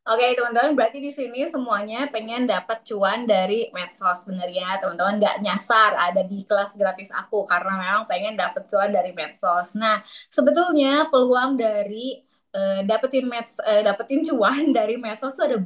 Oke, teman-teman, berarti di sini semuanya pengen dapat cuan dari medsos, bener ya, teman-teman nggak nyasar ada di kelas gratis aku karena memang pengen dapat cuan dari medsos. Nah, sebetulnya peluang dari dapetin cuan dari medsos tuh ada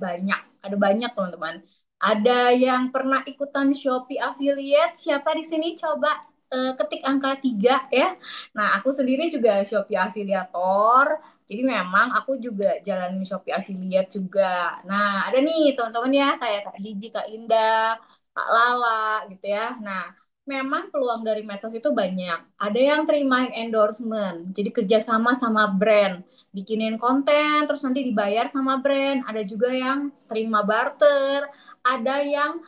banyak teman-teman. Ada yang pernah ikutan Shopee affiliate, siapa di sini coba ketik angka 3 ya. Nah, aku sendiri juga Shopee afiliator. Jadi memang aku juga jalanin Shopee affiliate juga. Nah, ada nih teman-teman ya kayak Kak Diji, Kak Indah, Kak Lala gitu ya. Nah, memang peluang dari medsos itu banyak. Ada yang terimain endorsement, jadi kerjasama sama brand, bikinin konten terus nanti dibayar sama brand. Ada juga yang terima barter, ada yang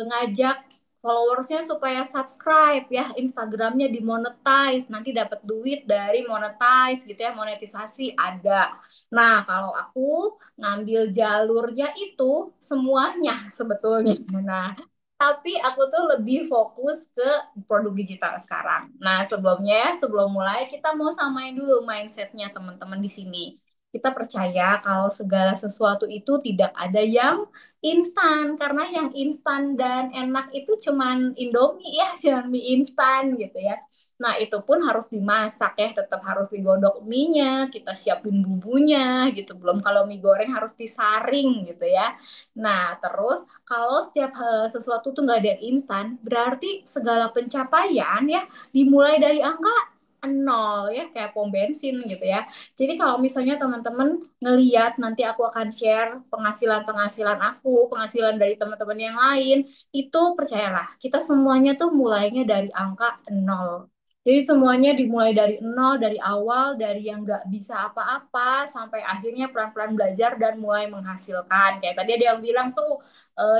ngajak followersnya supaya subscribe ya Instagramnya dimonetize nanti dapat duit dari monetize gitu ya monetisasi ada. Nah kalau aku ngambil jalurnya itu semuanya sebetulnya. Nah tapi aku tuh lebih fokus ke produk digital sekarang. Nah sebelumnya sebelum mulai kita mau samain dulu mindsetnya teman-teman di sini. Kita percaya kalau segala sesuatu itu tidak ada yang instan karena yang instan dan enak itu cuman Indomie ya, cuman mie instan gitu ya. Nah, itu pun harus dimasak ya, tetap harus digodok mie-nya, kita siapin bumbunya gitu. Belum kalau mie goreng harus disaring gitu ya. Nah, terus kalau setiap sesuatu tuh nggak ada yang instan, berarti segala pencapaian ya dimulai dari angka nol ya, kayak pom bensin gitu ya. Jadi kalau misalnya teman-teman ngeliat nanti aku akan share penghasilan-penghasilan aku, penghasilan dari teman-teman yang lain, itu percayalah, kita semuanya tuh mulainya dari angka nol. Jadi semuanya dimulai dari nol, dari awal, dari yang nggak bisa apa-apa, sampai akhirnya pelan-pelan belajar dan mulai menghasilkan. Kayak tadi ada yang bilang tuh,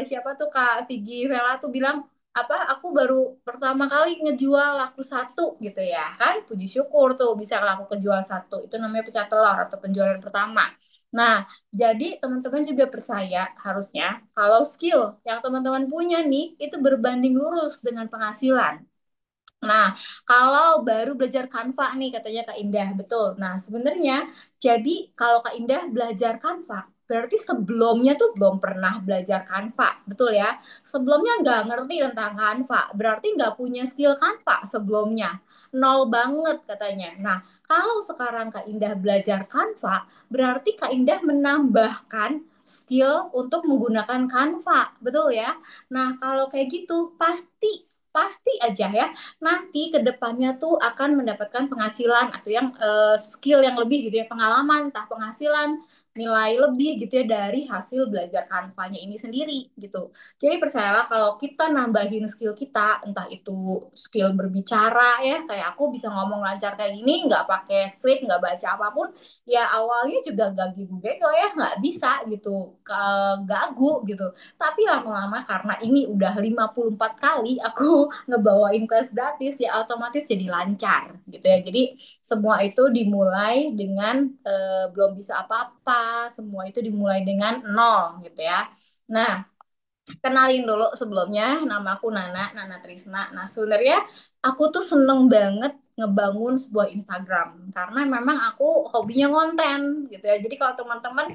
siapa tuh Kak Vigi Vela tuh bilang, apa aku baru pertama kali ngejual laku satu gitu ya kan puji syukur tuh bisa laku kejual satu itu namanya pecah telur atau penjualan pertama. Nah jadi teman-teman juga percaya harusnya kalau skill yang teman-teman punya nih itu berbanding lurus dengan penghasilan. Nah, kalau baru belajar Canva nih katanya Kak Indah, betul. Nah, sebenarnya jadi kalau Kak Indah belajar Canva, berarti sebelumnya tuh belum pernah belajar Canva, betul ya? Sebelumnya nggak ngerti tentang Canva, berarti nggak punya skill Canva sebelumnya. Nol banget katanya. Nah, kalau sekarang Kak Indah belajar Canva, berarti Kak Indah menambahkan skill untuk menggunakan Canva, betul ya? Nah, kalau kayak gitu pasti pasti aja ya nanti ke depannya tuh akan mendapatkan penghasilan atau yang skill yang lebih gitu ya, pengalaman, entah penghasilan, nilai lebih gitu ya dari hasil belajar kanvanya ini sendiri gitu. Jadi percayalah kalau kita nambahin skill kita, entah itu skill berbicara ya, kayak aku bisa ngomong lancar kayak gini, nggak pakai skrip, nggak baca apapun, ya awalnya juga gagu bego ya, nggak bisa gitu, gagu gitu. Tapi lama-lama karena ini udah 54 kali aku ngebawain kelas gratis ya otomatis jadi lancar gitu ya. Jadi semua itu dimulai dengan belum bisa apa-apa, semua itu dimulai dengan nol gitu ya. Nah, kenalin dulu sebelumnya, nama aku Nana Trisna. Nah, sebenarnya aku tuh seneng banget ngebangun sebuah Instagram karena memang aku hobinya konten gitu ya. Jadi kalau teman-teman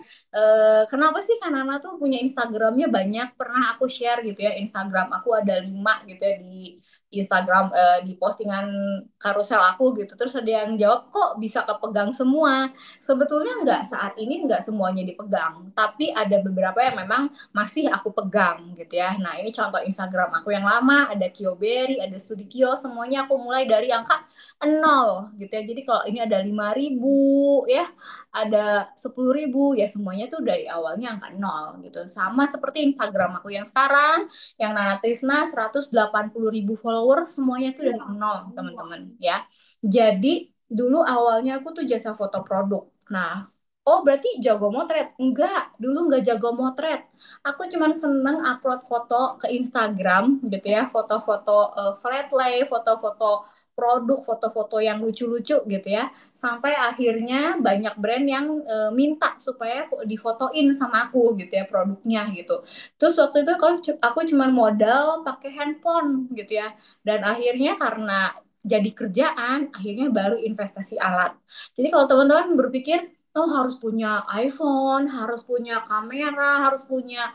kenapa sih Kak Nana tuh punya Instagramnya banyak? Pernah aku share gitu ya Instagram aku ada 5 gitu ya di Instagram di postingan karusel aku gitu. Terus ada yang jawab kok bisa kepegang semua. Sebetulnya nggak saat ini nggak semuanya dipegang, tapi ada beberapa yang memang masih aku pegang gitu ya. Nah, ini contoh Instagram aku yang lama, ada Kyoberry, ada Studikio, semuanya aku mulai dari angka nol gitu ya. Jadi kalau ini ada 5.000 ya, ada 10.000 ya semuanya tuh dari awalnya angka nol gitu. Sama seperti Instagram aku yang sekarang, yang Nana Trisna 180.000 followers, semuanya tuh dari nol teman-teman ya. Jadi dulu awalnya aku tuh jasa foto produk. Nah, oh berarti jago motret? Enggak, dulu enggak jago motret. Aku cuman seneng upload foto ke Instagram gitu ya, foto-foto flat lay, foto-foto produk, foto-foto yang lucu-lucu gitu ya. Sampai akhirnya banyak brand yang minta supaya difotoin sama aku gitu ya produknya gitu. Terus waktu itu aku cuman modal pakai handphone gitu ya. Dan akhirnya karena jadi kerjaan, akhirnya baru investasi alat. Jadi kalau teman-teman berpikir harus punya iPhone, harus punya kamera, harus punya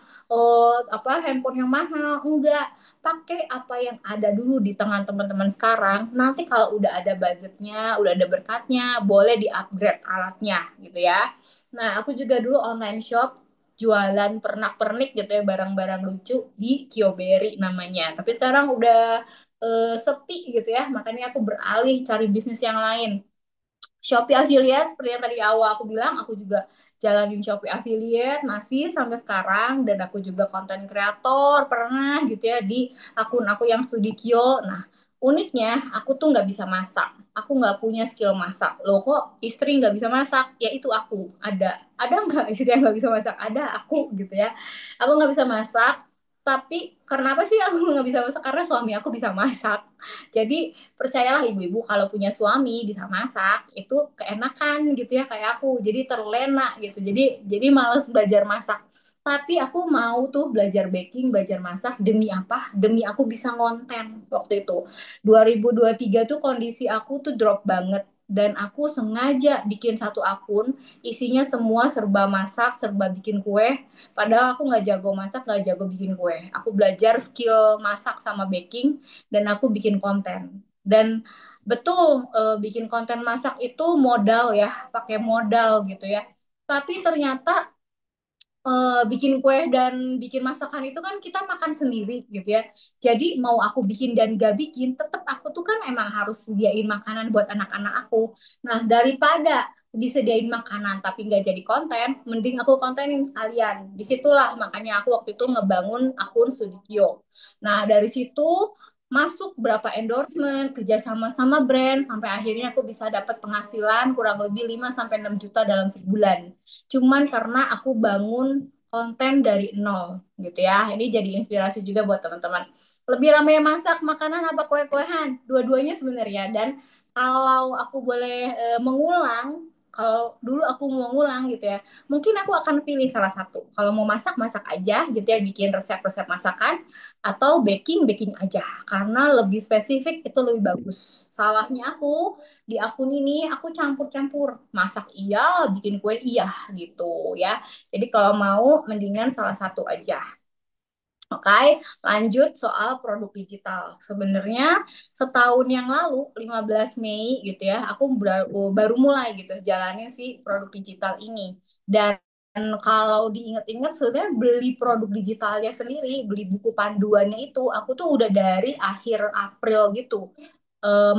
apa handphone yang mahal. Enggak, pakai apa yang ada dulu di tangan teman-teman sekarang. Nanti kalau udah ada budgetnya, udah ada berkatnya, boleh di-upgrade alatnya gitu ya. Nah, aku juga dulu online shop jualan pernak-pernik gitu ya, barang-barang lucu di Kiyoberi namanya. Tapi sekarang udah sepi gitu ya, makanya aku beralih cari bisnis yang lain. Shopee affiliate seperti yang tadi awal aku bilang, aku juga jalanin Shopee affiliate masih sampai sekarang, dan aku juga konten kreator pernah gitu ya di akun aku yang studi Kyo. Nah, uniknya aku tuh nggak bisa masak, aku nggak punya skill masak. Loh, kok istri nggak bisa masak? Ya itu aku. Ada nggak istri yang nggak bisa masak? Ada aku gitu ya. Aku nggak bisa masak, tapi kenapa sih aku nggak bisa masak? Karena suami aku bisa masak. Jadi percayalah ibu-ibu, kalau punya suami bisa masak itu keenakan gitu ya, kayak aku jadi terlena gitu, jadi males belajar masak. Tapi aku mau tuh belajar baking, belajar masak, demi apa? Demi aku bisa ngonten. Waktu itu 2023 tuh kondisi aku tuh drop banget, dan aku sengaja bikin satu akun isinya semua serba masak, serba bikin kue. Padahal aku nggak jago masak, nggak jago bikin kue. Aku belajar skill masak sama baking, dan aku bikin konten. Dan betul, bikin konten masak itu modal ya, pakai modal gitu ya. Tapi ternyata bikin kue dan bikin masakan itu kan kita makan sendiri gitu ya. Jadi mau aku bikin dan gak bikin, tetap aku tuh kan emang harus sediain makanan buat anak-anak aku. Nah, daripada disediain makanan tapi nggak jadi konten, mending aku kontenin sekalian. Disitulah makanya aku waktu itu ngebangun akun Sudikyo. Nah, dari situ masuk berapa endorsement, kerja sama brand, sampai akhirnya aku bisa dapat penghasilan kurang lebih 5 sampai 6 juta dalam sebulan. Cuman karena aku bangun konten dari nol gitu ya. Ini jadi inspirasi juga buat teman-teman. Lebih ramai masak makanan apa kue-kuehan? Dua-duanya sebenarnya. Dan kalau aku boleh mengulang, kalau dulu aku mau ngulang gitu ya, mungkin aku akan pilih salah satu. Kalau mau masak, masak aja gitu ya, bikin resep-resep masakan, atau baking, baking aja. Karena lebih spesifik itu lebih bagus. Salahnya aku di akun ini aku campur-campur, masak iya, bikin kue iya gitu ya. Jadi kalau mau mendingan salah satu aja. Oke, lanjut soal produk digital. Sebenarnya setahun yang lalu, 15 Mei gitu ya, aku baru mulai gitu jalanin si produk digital ini. Dan kalau diingat-ingat, sebenarnya beli produk digitalnya sendiri, beli buku panduannya itu, aku tuh udah dari akhir April gitu.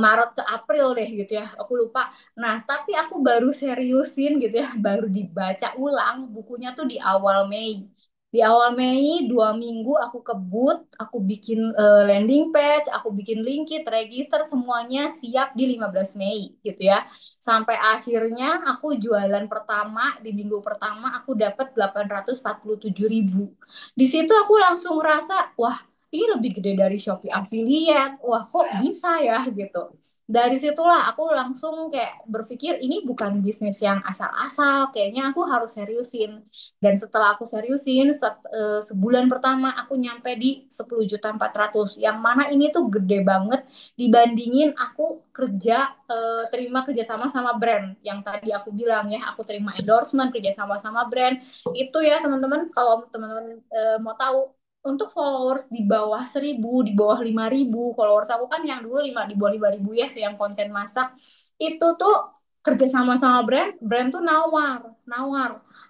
Maret ke April deh gitu ya, aku lupa. Nah, tapi aku baru seriusin gitu ya, baru dibaca ulang bukunya tuh di awal Mei. Di awal Mei, 2 minggu aku kebut, aku bikin landing page, aku bikin linkit, register, semuanya siap di 15 Mei gitu ya. Sampai akhirnya aku jualan pertama, di minggu pertama aku dapat 847.000. Di situ aku langsung ngerasa, wah ini lebih gede dari Shopee affiliate, wah kok bisa ya gitu. Dari situlah aku langsung kayak berpikir ini bukan bisnis yang asal-asal, kayaknya aku harus seriusin. Dan setelah aku seriusin, sebulan pertama aku nyampe di 10.400.000. Yang mana ini tuh gede banget dibandingin aku terima kerjasama sama brand. Yang tadi aku bilang ya, aku terima endorsement kerjasama sama brand. Itu ya teman-teman, kalau teman-teman mau tahu, untuk followers di bawah 1.000, di bawah 5.000, followers aku kan yang dulu di bawah 5.000 ya, yang konten masak, itu tuh kerja sama brand, brand tuh nawar,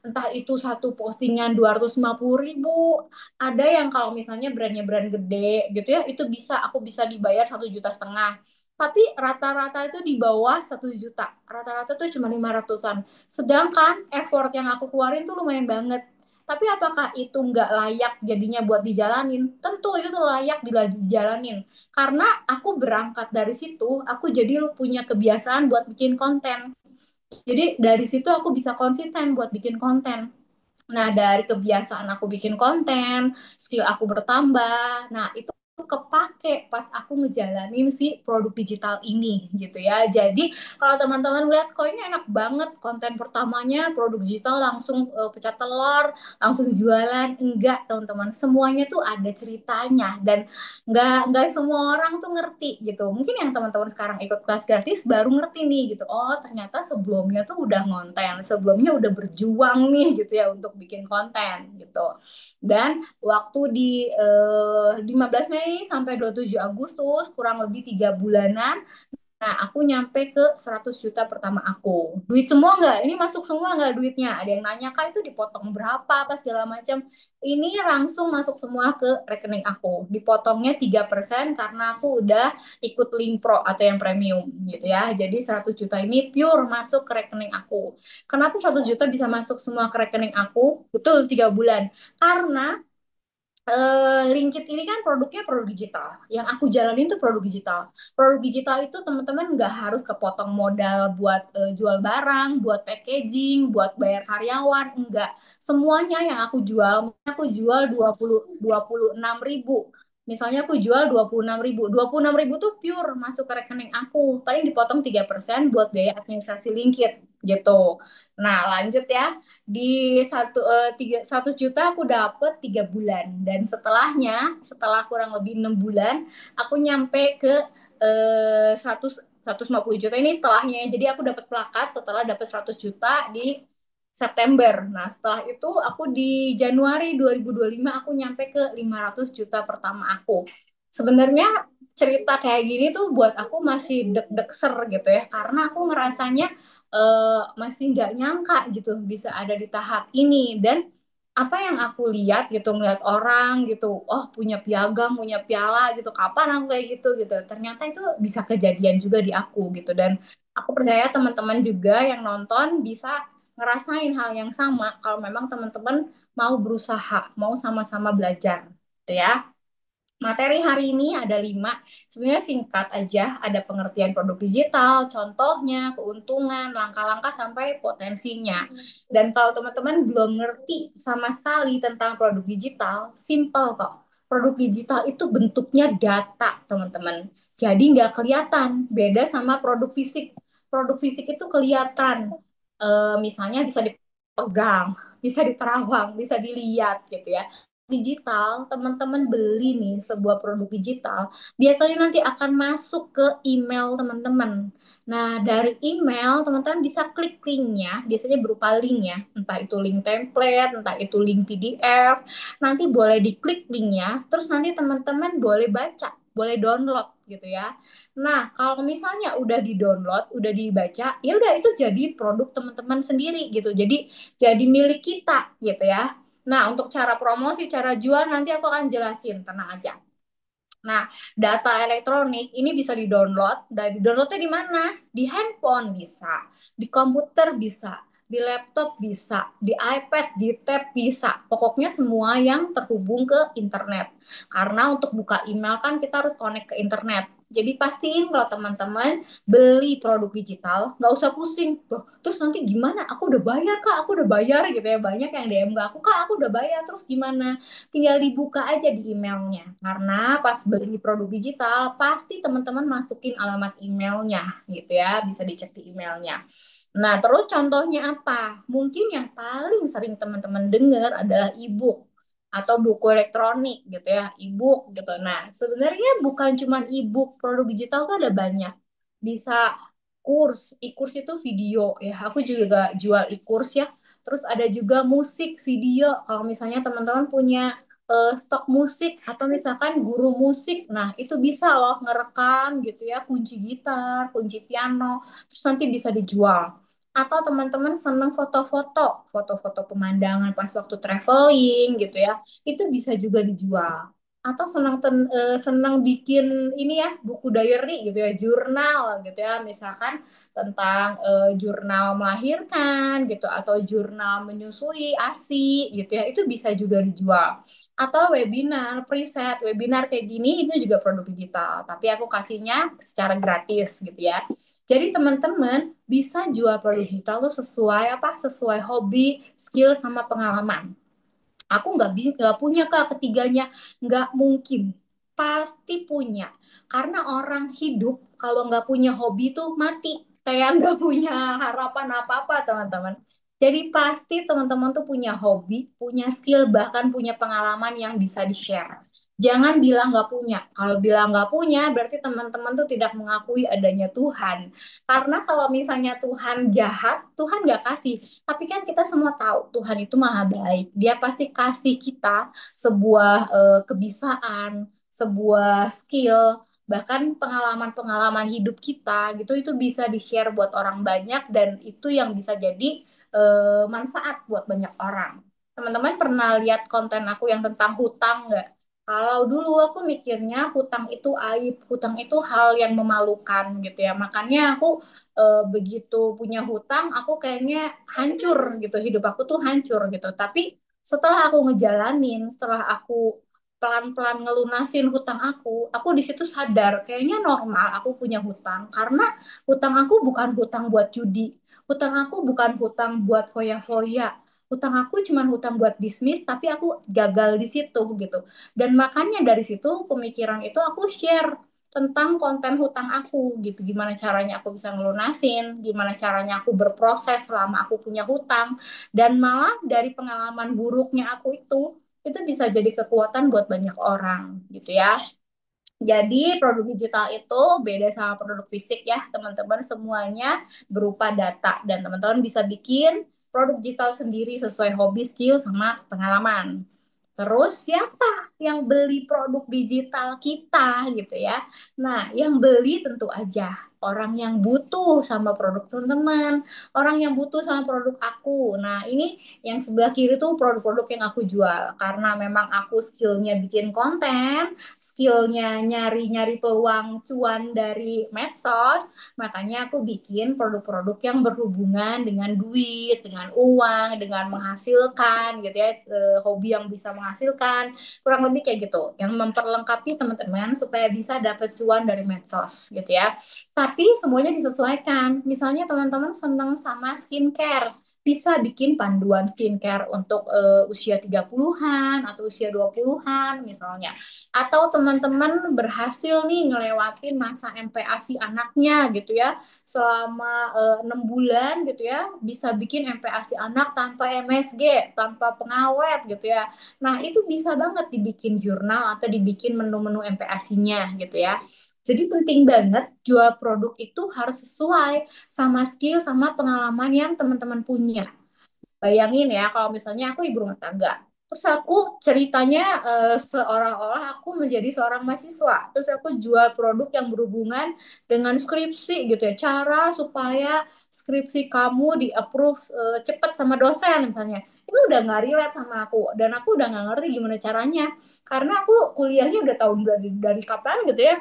entah itu satu postingan 250.000, ada yang kalau misalnya brandnya brand gede gitu ya, itu aku bisa dibayar 1,5 juta. Tapi rata-rata itu di bawah 1 juta, rata-rata tuh cuma 500-an. Sedangkan effort yang aku keluarin tuh lumayan banget. Tapi apakah itu nggak layak jadinya buat dijalanin? Tentu itu tuh layak dijalanin. Karena aku berangkat dari situ, aku jadi lu punya kebiasaan buat bikin konten. Jadi dari situ aku bisa konsisten buat bikin konten. Nah, dari kebiasaan aku bikin konten, skill aku bertambah. Nah, itu kepake pas aku ngejalanin si produk digital ini gitu ya. Jadi kalau teman-teman lihat kok ini enak banget konten pertamanya produk digital langsung pecah telur, langsung jualan. Enggak, teman-teman. Semuanya tuh ada ceritanya dan nggak semua orang tuh ngerti gitu. Mungkin yang teman-teman sekarang ikut kelas gratis baru ngerti nih gitu. Oh, ternyata sebelumnya tuh udah ngonten, sebelumnya udah berjuang nih gitu ya untuk bikin konten gitu. Dan waktu di 15 Mei sampai 27 Agustus, kurang lebih 3 bulanan, nah aku nyampe ke 100 juta pertama aku. Duit semua nggak? Ini masuk semua nggak duitnya? Ada yang nanya, Kak itu dipotong berapa, apa segala macam. Ini langsung masuk semua ke rekening aku. Dipotongnya 3% karena aku udah ikut link pro atau yang premium gitu ya. Jadi 100 juta ini pure masuk ke rekening aku. Kenapa 100 juta bisa masuk semua ke rekening aku? Betul, 3 bulan. Karena Linkit ini kan produknya produk digital. Yang aku jalanin tuh produk digital. Produk digital itu teman-teman nggak harus kepotong modal buat jual barang, buat packaging, buat bayar karyawan, enggak. Semuanya yang aku jual 26.000. Misalnya aku jual 26.000. 26.000 tuh pure masuk ke rekening aku. Paling dipotong 3% buat biaya administrasi Linkit gitu. Nah, lanjut ya di 100 juta aku dapet 3 bulan dan setelah kurang lebih 6 bulan aku nyampe ke 150 juta ini setelahnya, jadi aku dapat plakat setelah dapat 100 juta di September. Nah, setelah itu aku di Januari 2025 aku nyampe ke 500 juta pertama aku. Sebenarnya cerita kayak gini tuh buat aku masih deg-deg ser gitu ya, karena aku ngerasanya masih nggak nyangka gitu bisa ada di tahap ini. Dan apa yang aku lihat gitu, ngeliat orang gitu, oh punya piagam, punya piala gitu, kapan aku kayak gitu gitu, ternyata itu bisa kejadian juga di aku gitu. Dan aku percaya teman-teman juga yang nonton bisa ngerasain hal yang sama kalau memang teman-teman mau berusaha, mau sama-sama belajar gitu ya. Materi hari ini ada 5. Sebenarnya singkat aja, ada pengertian produk digital, contohnya, keuntungan, langkah-langkah sampai potensinya. Dan kalau teman-teman belum ngerti sama sekali tentang produk digital, simple kok. Produk digital itu bentuknya data, teman-teman. Jadi nggak kelihatan, beda sama produk fisik. Produk fisik itu kelihatan. Misalnya bisa dipegang, bisa diterawang, bisa dilihat gitu ya. Digital, teman-teman beli nih sebuah produk digital, biasanya nanti akan masuk ke email teman-teman. Nah, dari email teman-teman bisa klik linknya, biasanya berupa link ya, entah itu link template, entah itu link PDF, nanti boleh diklik linknya, terus nanti teman-teman boleh baca, boleh download gitu ya. Nah, kalau misalnya udah di-download, udah dibaca, ya udah itu jadi produk teman-teman sendiri gitu. Jadi milik kita gitu ya. Nah, untuk cara promosi, cara jual nanti aku akan jelasin, tenang aja. Nah, data elektronik ini bisa di-download. Dan di-downloadnya di mana? Di handphone bisa, di komputer bisa, di laptop bisa, di iPad, di tab bisa. Pokoknya semua yang terhubung ke internet. Karena untuk buka email kan kita harus connect ke internet. Jadi pastiin kalau teman-teman beli produk digital, nggak usah pusing. Tuh, terus nanti gimana? Aku udah bayar, Kak. Aku udah bayar gitu ya. Banyak yang DM ke aku, Kak, aku udah bayar. Terus gimana? Tinggal dibuka aja di emailnya. Karena pas beli produk digital, pasti teman-teman masukin alamat emailnya gitu ya, bisa dicek di emailnya. Nah, terus contohnya apa? Mungkin yang paling sering teman-teman dengar adalah e-book atau buku elektronik gitu ya, e-book gitu. Nah, sebenarnya bukan cuma e-book, produk digital tuh ada banyak. Bisa kurs, e-kurs itu video ya. Aku juga jual e-kurs ya. Terus ada juga musik video. Kalau misalnya teman-teman punya stok musik atau misalkan guru musik, nah itu bisa loh ngerekam gitu ya, kunci gitar, kunci piano, terus nanti bisa dijual. Atau teman-teman seneng foto-foto, foto-foto pemandangan pas waktu traveling gitu ya, itu bisa juga dijual. Atau senang bikin ini ya, buku diary gitu ya, jurnal gitu ya, misalkan tentang jurnal melahirkan gitu atau jurnal menyusui ASI gitu ya, itu bisa juga dijual. Atau webinar, preset, webinar kayak gini itu juga produk digital, tapi aku kasihnya secara gratis gitu ya. Jadi teman-teman bisa jual produk digital tuh sesuai apa? Sesuai hobi, skill sama pengalaman. Aku nggak punya Kak ketiganya, nggak mungkin. pasti punya. Karena orang hidup kalau nggak punya hobi tuh mati. Kayak nggak punya harapan apa-apa, teman-teman. Jadi pasti teman-teman tuh punya hobi, punya skill, bahkan punya pengalaman yang bisa di-share. Jangan bilang nggak punya. Kalau bilang nggak punya, berarti teman-teman tuh tidak mengakui adanya Tuhan. Karena kalau misalnya Tuhan jahat, Tuhan nggak kasih. Tapi kan kita semua tahu Tuhan itu maha baik. Dia pasti kasih kita sebuah kebisaan, sebuah skill, bahkan pengalaman-pengalaman hidup kita gitu itu bisa di-share buat orang banyak dan itu yang bisa jadi manfaat buat banyak orang. Teman-teman pernah lihat konten aku yang tentang hutang nggak? Kalau dulu aku mikirnya hutang itu aib, hutang itu hal yang memalukan gitu ya. Makanya aku begitu punya hutang, aku kayaknya hancur gitu, hidup aku tuh hancur gitu. Tapi setelah aku ngejalanin, setelah aku pelan-pelan ngelunasin hutang aku di situ sadar kayaknya normal aku punya hutang karena hutang aku bukan hutang buat judi, hutang aku bukan hutang buat foya-foya, hutang aku cuma hutang buat bisnis tapi aku gagal di situ gitu. Dan makanya dari situ pemikiran itu aku share tentang konten hutang aku gitu, gimana caranya aku bisa ngelunasin, gimana caranya aku berproses selama aku punya hutang, dan malah dari pengalaman buruknya aku itu bisa jadi kekuatan buat banyak orang gitu ya. Jadi produk digital itu beda sama produk fisik ya, teman-teman. Semuanya berupa data dan teman-teman bisa bikin produk digital sendiri sesuai hobi, skill, sama pengalaman. Terus siapa yang beli produk digital kita gitu ya? Nah, yang beli tentu aja orang yang butuh sama produk teman-teman, orang yang butuh sama produk aku. Nah, ini yang sebelah kiri tuh produk-produk yang aku jual karena memang aku skillnya bikin konten, skillnya nyari-nyari peluang cuan dari medsos, makanya aku bikin produk-produk yang berhubungan dengan duit, dengan uang, dengan menghasilkan gitu ya, hobi yang bisa menghasilkan, kurang lebih kayak gitu, yang memperlengkapi teman-teman supaya bisa dapat cuan dari medsos gitu ya. Tapi semuanya disesuaikan. Misalnya teman-teman seneng sama skincare, bisa bikin panduan skincare untuk usia 30-an atau usia 20-an misalnya. Atau teman-teman berhasil nih ngelewatin masa MPASI anaknya gitu ya. Selama 6 bulan gitu ya, bisa bikin MPASI anak tanpa MSG, tanpa pengawet gitu ya. Nah, itu bisa banget dibikin jurnal atau dibikin menu-menu MPASI-nya gitu ya. Jadi penting banget jual produk itu harus sesuai sama skill sama pengalaman yang teman-teman punya. Bayangin ya, kalau misalnya aku ibu rumah tangga, terus aku ceritanya seolah-olah aku menjadi seorang mahasiswa, terus aku jual produk yang berhubungan dengan skripsi gitu ya, cara supaya skripsi kamu di-approve cepat sama dosen misalnya. Itu udah nggak relate sama aku, dan aku udah nggak ngerti gimana caranya, karena aku kuliahnya udah tahun dari kapan gitu ya,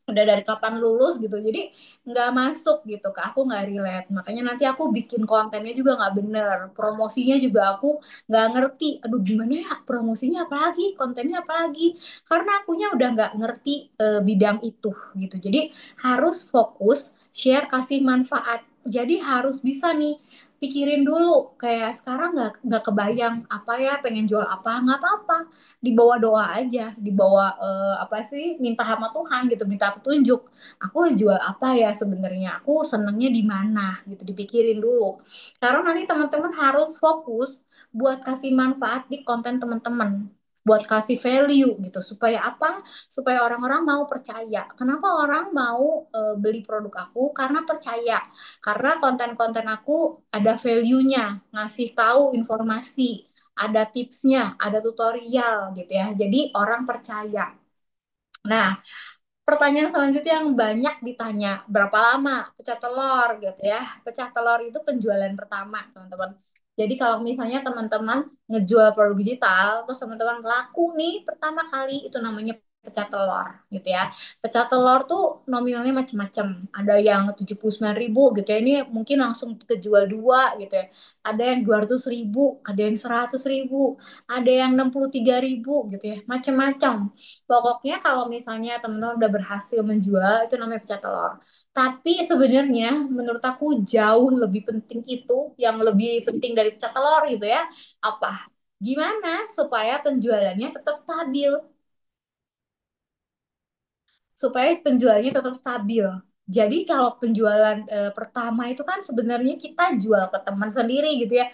udah dari kapan lulus gitu, jadi nggak masuk gitu ke aku, nggak relate. Makanya nanti aku bikin kontennya juga nggak bener, promosinya juga aku nggak ngerti, aduh gimana ya promosinya, apalagi kontennya apalagi, karena akunya udah nggak ngerti bidang itu gitu. Jadi harus fokus share, kasih manfaat. Jadi harus bisa nih pikirin dulu, kayak sekarang nggak kebayang apa ya, pengen jual apa, nggak apa-apa, dibawa doa aja, dibawa apa sih, minta sama Tuhan gitu, minta petunjuk. Aku jual apa ya sebenarnya? Aku senengnya di mana gitu, dipikirin dulu. Karena nanti teman-teman harus fokus buat kasih manfaat di konten teman-teman. Buat kasih value gitu. Supaya apa? Supaya orang-orang mau percaya. Kenapa orang mau beli produk aku? Karena percaya. Karena konten-konten aku ada value-nya, ngasih tahu informasi, ada tipsnya, ada tutorial gitu ya. Jadi orang percaya. Nah, pertanyaan selanjutnya yang banyak ditanya, berapa lama pecah telur gitu ya. Pecah telur itu penjualan pertama, teman-teman. Jadi kalau misalnya teman-teman ngejual produk digital, terus teman-teman laku nih pertama kali, itu namanya pecah telur gitu ya. Pecah telur tuh nominalnya macam-macam. Ada yang 79.000 gitu ya. Ini mungkin langsung kejual dua gitu ya. Ada yang 200.000, ada yang 100.000, ada yang 63.000 gitu ya. Macam-macam. Pokoknya kalau misalnya teman-teman udah berhasil menjual, itu namanya pecah telur. Tapi sebenarnya menurut aku jauh lebih penting itu, yang lebih penting dari pecah telur gitu ya. Apa? Gimana supaya penjualannya tetap stabil? supaya penjualannya tetap stabil. Jadi kalau penjualan pertama itu kan sebenarnya kita jual ke teman sendiri gitu ya.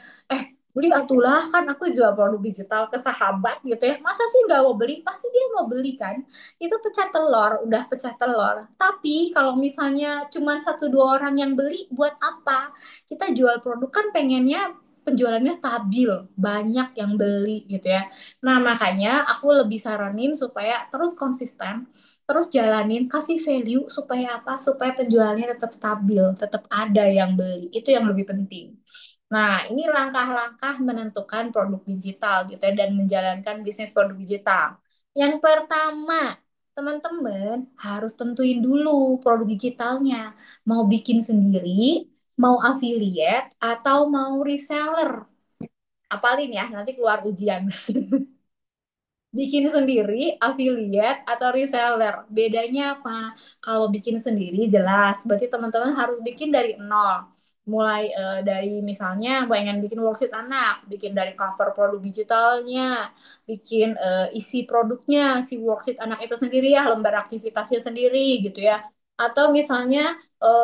Beli atulah kan aku jual produk digital ke sahabat gitu ya. Masa sih nggak mau beli? Pasti dia mau beli kan. Itu pecah telur, udah pecah telur. Tapi kalau misalnya cuma satu dua orang yang beli, buat apa? Kita jual produk kan pengennya penjualannya stabil, banyak yang beli gitu ya. Nah, makanya aku lebih saranin supaya terus konsisten, terus jalanin, kasih value supaya apa? Supaya penjualannya tetap stabil, tetap ada yang beli. Itu yang lebih penting. Nah, ini langkah-langkah menentukan produk digital gitu ya dan menjalankan bisnis produk digital. Yang pertama, teman-teman harus tentuin dulu produk digitalnya. Mau bikin sendiri, mau affiliate, atau mau reseller. Apalin ya, nanti keluar ujian. Bikin sendiri, affiliate, atau reseller. Bedanya apa? Kalau bikin sendiri jelas, berarti teman-teman harus bikin dari nol. Mulai dari misalnya pengen bikin worksheet anak, bikin dari cover produk digitalnya, bikin isi produknya, si worksheet anak itu sendiri ya, lembar aktivitasnya sendiri gitu ya. Atau misalnya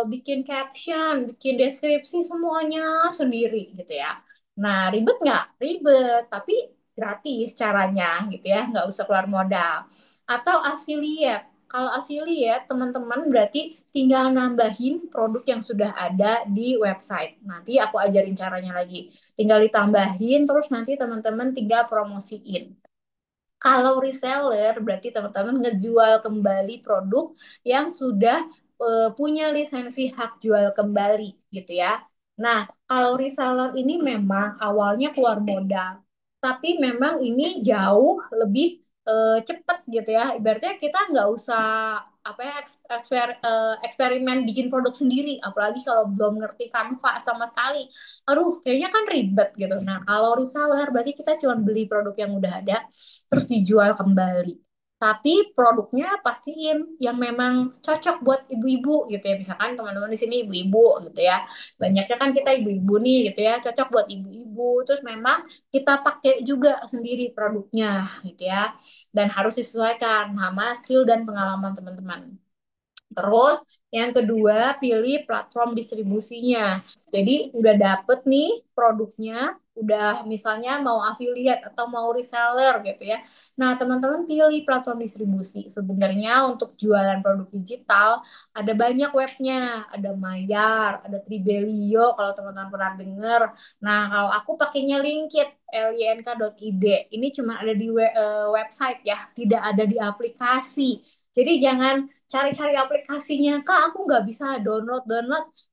bikin caption, bikin deskripsi semuanya sendiri gitu ya. Nah, ribet nggak? Ribet, tapi gratis caranya gitu ya, nggak usah keluar modal. Atau affiliate. Kalau affiliate, teman-teman berarti tinggal nambahin produk yang sudah ada di website. Nanti aku ajarin caranya lagi. Tinggal ditambahin, terus nanti teman-teman tinggal promosiin. Kalau reseller berarti teman-teman ngejual kembali produk yang sudah punya lisensi hak jual kembali gitu ya. Nah, kalau reseller ini memang awalnya keluar modal, tapi memang ini jauh lebih cepet gitu ya. Ibaratnya kita nggak usah apa ya eksperimen bikin produk sendiri, apalagi kalau belum ngerti Canva sama sekali. Aduh, kayaknya kan ribet gitu. Nah, kalau reseller berarti kita cuma beli produk yang udah ada terus dijual kembali. Tapi produknya pastiin yang memang cocok buat ibu-ibu gitu ya. Misalkan teman-teman di sini ibu-ibu gitu ya. Banyaknya kan kita ibu-ibu nih gitu ya. Cocok buat ibu-ibu. Terus memang kita pakai juga sendiri produknya gitu ya. Dan harus disesuaikan sama skill dan pengalaman teman-teman. Terus yang kedua, pilih platform distribusinya. Jadi udah dapet nih produknya, udah misalnya mau affiliate atau mau reseller gitu ya. Nah, teman-teman pilih platform distribusi. Sebenarnya untuk jualan produk digital ada banyak webnya, ada Mayar, ada Tribelio kalau teman-teman pernah denger. Nah, kalau aku pakainya Linkit, link.id. Ini cuma ada di website ya, tidak ada di aplikasi. Jadi jangan cari-cari aplikasinya, Kak, aku nggak bisa download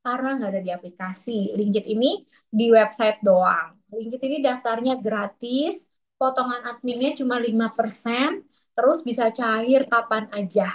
karena nggak ada di aplikasi. Linkit ini di website doang. Linkit ini daftarnya gratis, potongan adminnya cuma 5%, terus bisa cair kapan aja.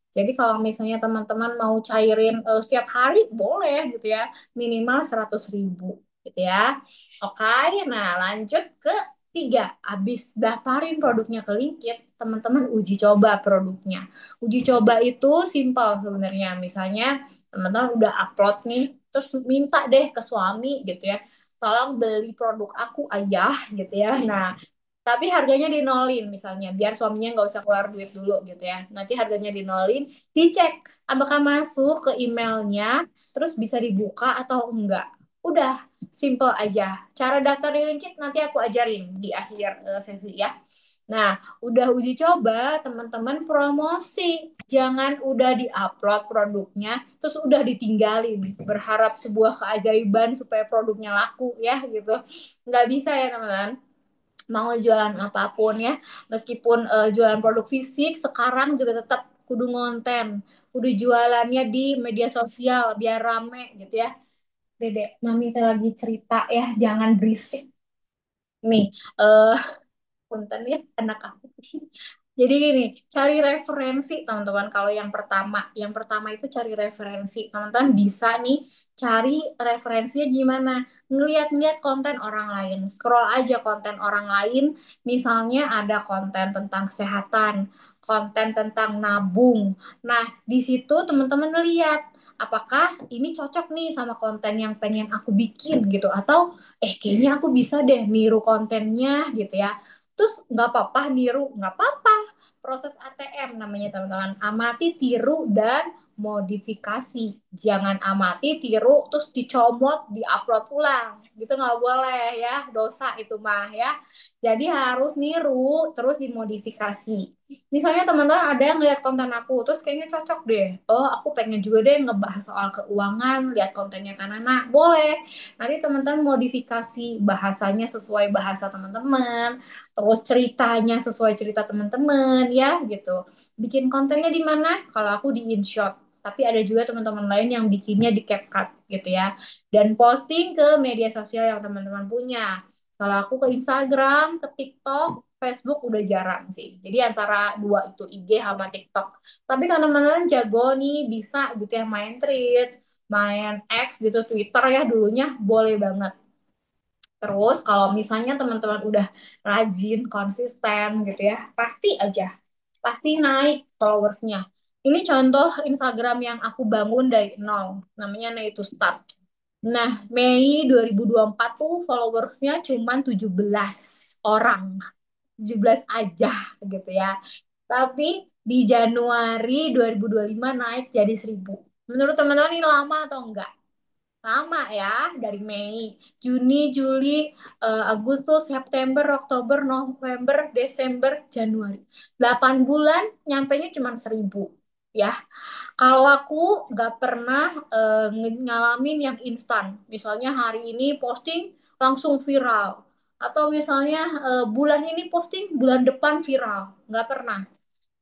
Jadi kalau misalnya teman-teman mau cairin setiap hari, boleh gitu ya, minimal 100.000 gitu ya. Oke, nah lanjut ke tiga. Abis daftarin produknya ke Linkit, teman-teman uji coba produknya. Uji coba itu simpel sebenarnya. Misalnya teman-teman udah upload nih, terus minta deh ke suami gitu ya. Tolong beli produk aku ayah gitu ya. Nah, tapi harganya dinolin misalnya, biar suaminya nggak usah keluar duit dulu gitu ya. Nanti harganya dinolin, dicek apakah masuk ke emailnya, terus bisa dibuka atau enggak. Udah, simple aja. Cara daftar di Linkit nanti aku ajarin di akhir sesi ya. Nah, udah uji coba, teman-teman promosi. Jangan udah di-upload produknya, terus udah ditinggalin. Berharap sebuah keajaiban supaya produknya laku ya gitu. Nggak bisa ya teman-teman. Mau jualan apapun ya, meskipun jualan produk fisik, sekarang juga tetap kudu ngonten. Kudu jualannya di media sosial biar rame gitu ya. Dede, Mami teh lagi cerita ya, jangan berisik. Nih, eh punten ya anak aku di sini. Jadi gini, cari referensi teman-teman. Kalau yang pertama itu cari referensi. Teman-teman bisa nih cari referensinya gimana? Ngeliat-ngeliat konten orang lain. Scroll aja konten orang lain. Misalnya ada konten tentang kesehatan, konten tentang nabung. Nah, di situ teman-teman lihat apakah ini cocok nih sama konten yang pengen aku bikin gitu atau kayaknya aku bisa deh niru kontennya gitu ya. Terus nggak apa-apa niru, nggak apa-apa. proses ATM namanya teman-teman. Amati, tiru, dan modifikasi. Jangan amati, tiru, terus dicomot, diupload ulang. Gitu nggak boleh ya, dosa itu mah ya. Jadi harus niru, terus dimodifikasi. Misalnya teman-teman ada yang lihat konten aku, terus kayaknya cocok deh. Oh, aku pengen juga deh ngebahas soal keuangan, lihat kontennya Kanana. Boleh. Nanti teman-teman modifikasi bahasanya sesuai bahasa teman-teman, terus ceritanya sesuai cerita teman-teman ya gitu. Bikin kontennya di mana? Kalau aku di InShot. Tapi ada juga teman-teman lain yang bikinnya di CapCut gitu ya. Dan posting ke media sosial yang teman-teman punya. Kalau aku ke Instagram, ke TikTok, Facebook udah jarang sih. Jadi antara dua itu IG sama TikTok. Tapi kalau teman-teman jago nih bisa gitu ya main Threads, main X gitu Twitter ya dulunya boleh banget. Terus kalau misalnya teman-teman udah rajin, konsisten gitu ya, pasti naik followersnya. Ini contoh Instagram yang aku bangun dari nol, namanya Nay to Start. Nah, Mei 2024 tuh followersnya cuma 17 orang, 17 aja gitu ya. Tapi di Januari 2025 naik jadi 1.000. Menurut teman-teman ini lama atau enggak? Lama ya, dari Mei, Juni, Juli, Agustus, September, Oktober, November, Desember, Januari. 8 bulan, nyampenya cuma 1.000. Ya, kalau aku nggak pernah ngalamin yang instan. Misalnya hari ini posting langsung viral. Atau misalnya bulan ini posting, bulan depan viral. Nggak pernah.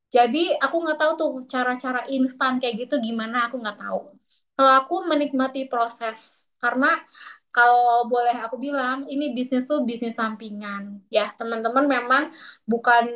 Jadi aku nggak tahu tuh cara-cara instan kayak gitu gimana, aku nggak tahu. Kalau aku menikmati proses, karena kalau boleh aku bilang ini bisnis tuh bisnis sampingan ya teman-teman. Memang bukan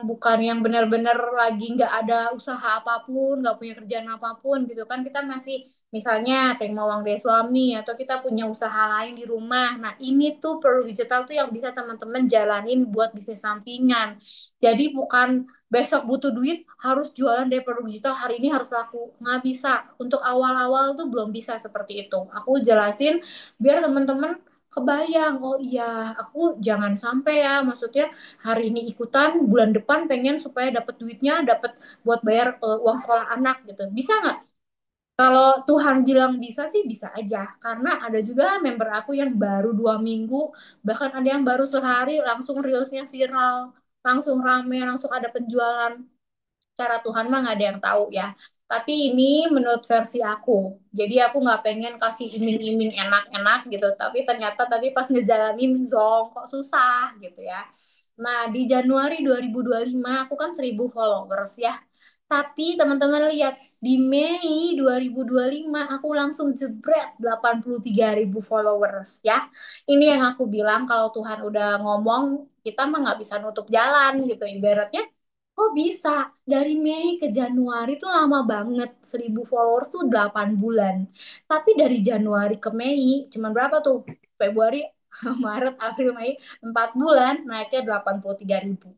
bukan yang benar-benar lagi nggak ada usaha apapun, nggak punya kerjaan apapun gitu kan. Kita masih misalnya terima uang dari suami atau kita punya usaha lain di rumah. Nah ini tuh produk digital tuh yang bisa teman-teman jalanin buat bisnis sampingan. Jadi bukan besok butuh duit harus jualan dari produk digital, hari ini harus laku, nggak bisa. Untuk awal-awal tuh belum bisa seperti itu. Aku jelasin biar teman-teman kebayang, oh iya aku jangan sampai ya, maksudnya hari ini ikutan, bulan depan pengen supaya dapat duitnya, dapat buat bayar uang sekolah anak gitu, bisa nggak? Kalau Tuhan bilang bisa sih bisa aja. Karena ada juga member aku yang baru 2 minggu, bahkan ada yang baru sehari langsung reelsnya viral, langsung rame, langsung ada penjualan. Cara Tuhan mah nggak ada yang tahu ya. Tapi ini menurut versi aku. Jadi aku nggak pengen kasih iming-iming enak-enak gitu. Tapi ternyata tadi pas ngejalanin zong kok susah gitu ya. Nah di Januari 2025 aku kan 1.000 followers ya. Tapi teman-teman lihat di Mei 2025 aku langsung jebret 83.000 followers ya. Ini yang aku bilang kalau Tuhan udah ngomong kita mah nggak bisa nutup jalan gitu ibaratnya. Oh bisa, dari Mei ke Januari tuh lama banget. 1.000 followers tuh 8 bulan. Tapi dari Januari ke Mei, cuman berapa tuh? Februari, Maret, April, Mei, 4 bulan naiknya 83.000.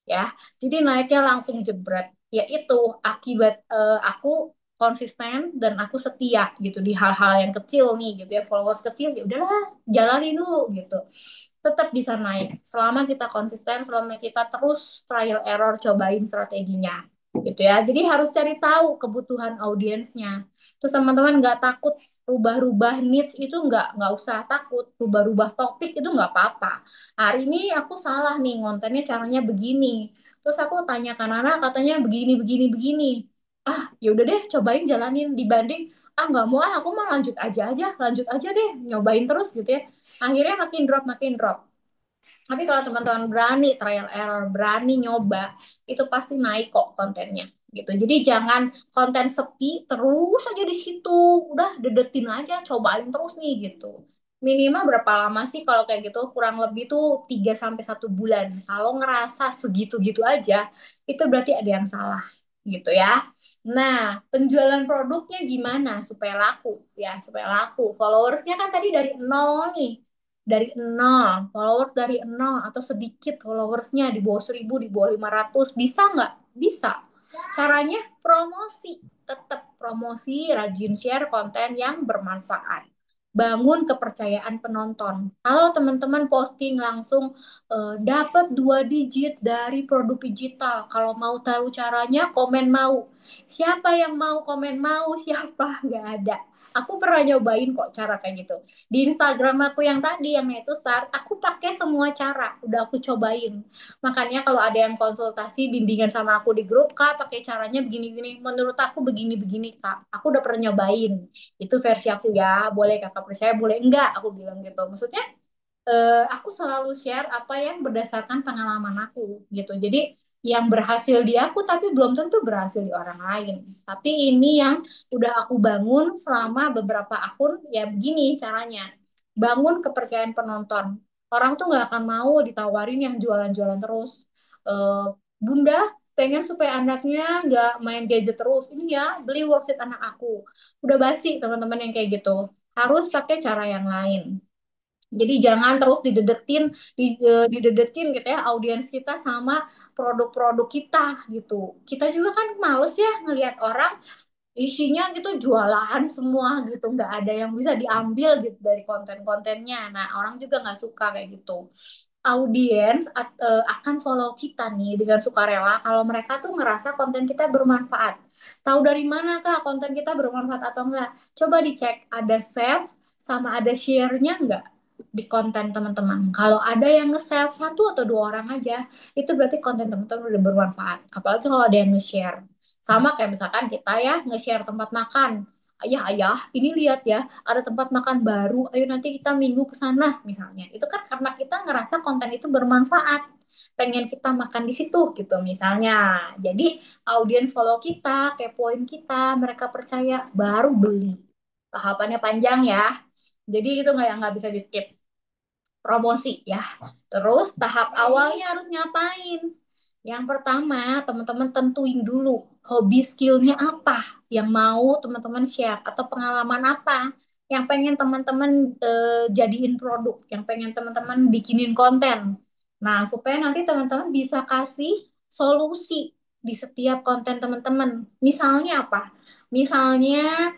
Ya, jadi naiknya langsung jebret. Yaitu akibat aku konsisten dan aku setia gitu di hal-hal yang kecil nih gitu ya, followers kecil ya udahlah jalanin dulu gitu, tetap bisa naik selama kita konsisten, selama kita terus trial error cobain strateginya gitu ya. Jadi harus cari tahu kebutuhan audiensnya. Terus teman-teman nggak takut rubah-rubah niche, itu nggak usah takut rubah-rubah topik, itu nggak apa-apa. Hari ini aku salah nih kontennya caranya begini. Terus aku tanya Nana katanya begini begini begini. Ah, ya udah deh cobain jalanin dibanding ah nggak mau ah aku mah lanjut aja deh nyobain terus gitu ya. Akhirnya makin drop. Tapi kalau teman-teman berani trial error, berani nyoba, itu pasti naik kok kontennya gitu. Jadi jangan konten sepi terus aja di situ. Udah dedetin aja, cobain terus nih gitu. Minimal berapa lama sih kalau kayak gitu? Kurang lebih tuh 3 sampai 1 bulan. Kalau ngerasa segitu-gitu aja, itu berarti ada yang salah gitu ya. Nah, penjualan produknya gimana supaya laku ya, supaya laku. Followersnya kan tadi dari nol nih, dari nol, followers dari nol atau sedikit followersnya di bawah 1.000, di bawah 500, bisa nggak? Bisa. Caranya promosi, tetap promosi, rajin share konten yang bermanfaat. bangun kepercayaan penonton. Kalau teman-teman posting langsung dapat 2 digit dari produk digital, kalau mau tahu caranya, komen mau. Siapa yang mau komen mau? Siapa? Nggak ada. Aku pernah nyobain kok cara kayak gitu. Di Instagram aku yang tadi, yang itu start, aku pakai semua cara. Udah aku cobain. Makanya kalau ada yang konsultasi bimbingan sama aku di grup, Kak, pakai caranya begini-gini. Menurut aku begini-begini, Kak. Aku udah pernah nyobain. Itu versi aku ya. Boleh Kakak percaya, boleh enggak. Aku bilang gitu. Maksudnya, aku selalu share apa yang berdasarkan pengalaman aku gitu. Jadi yang berhasil di aku tapi belum tentu berhasil di orang lain. Tapi ini yang udah aku bangun selama beberapa akun, ya begini caranya. Bangun kepercayaan penonton. Orang tuh nggak akan mau ditawarin yang jualan-jualan terus. Eh, Bunda pengen supaya anaknya nggak main gadget terus. Ini ya beli worksheet anak aku. Udah basi teman-teman yang kayak gitu. Harus pakai cara yang lain. Jadi jangan terus didedetin gitu ya audiens kita sama produk-produk kita gitu. Kita juga kan males ya ngelihat orang isinya gitu jualan semua gitu, nggak ada yang bisa diambil gitu dari konten-kontennya. Nah, orang juga nggak suka kayak gitu. Akan follow kita nih dengan sukarela kalau mereka tuh ngerasa konten kita bermanfaat. Tahu dari mana Kak konten kita bermanfaat atau enggak? Coba dicek ada save sama ada share-nya enggak di konten teman-teman. Kalau ada yang nge-save satu atau dua orang aja, itu berarti konten teman-teman udah bermanfaat. Apalagi kalau ada yang nge-share. Sama kayak misalkan kita ya nge-share tempat makan. Ayah, ini lihat ya, ada tempat makan baru. Ayo nanti kita minggu ke sana misalnya. Itu kan karena kita ngerasa konten itu bermanfaat. Pengen kita makan di situ gitu misalnya. Jadi audiens follow kita, kepoin kita, mereka percaya baru beli. Tahapannya panjang ya. Jadi itu nggak bisa di skip promosi ya. Terus tahap awalnya harus ngapain? Yang pertama, teman-teman tentuin dulu hobi skillnya apa yang mau teman-teman share atau pengalaman apa yang pengen teman-teman jadiin produk, yang pengen teman-teman bikinin konten. Nah, supaya nanti teman-teman bisa kasih solusi di setiap konten teman-teman. Misalnya apa? Misalnya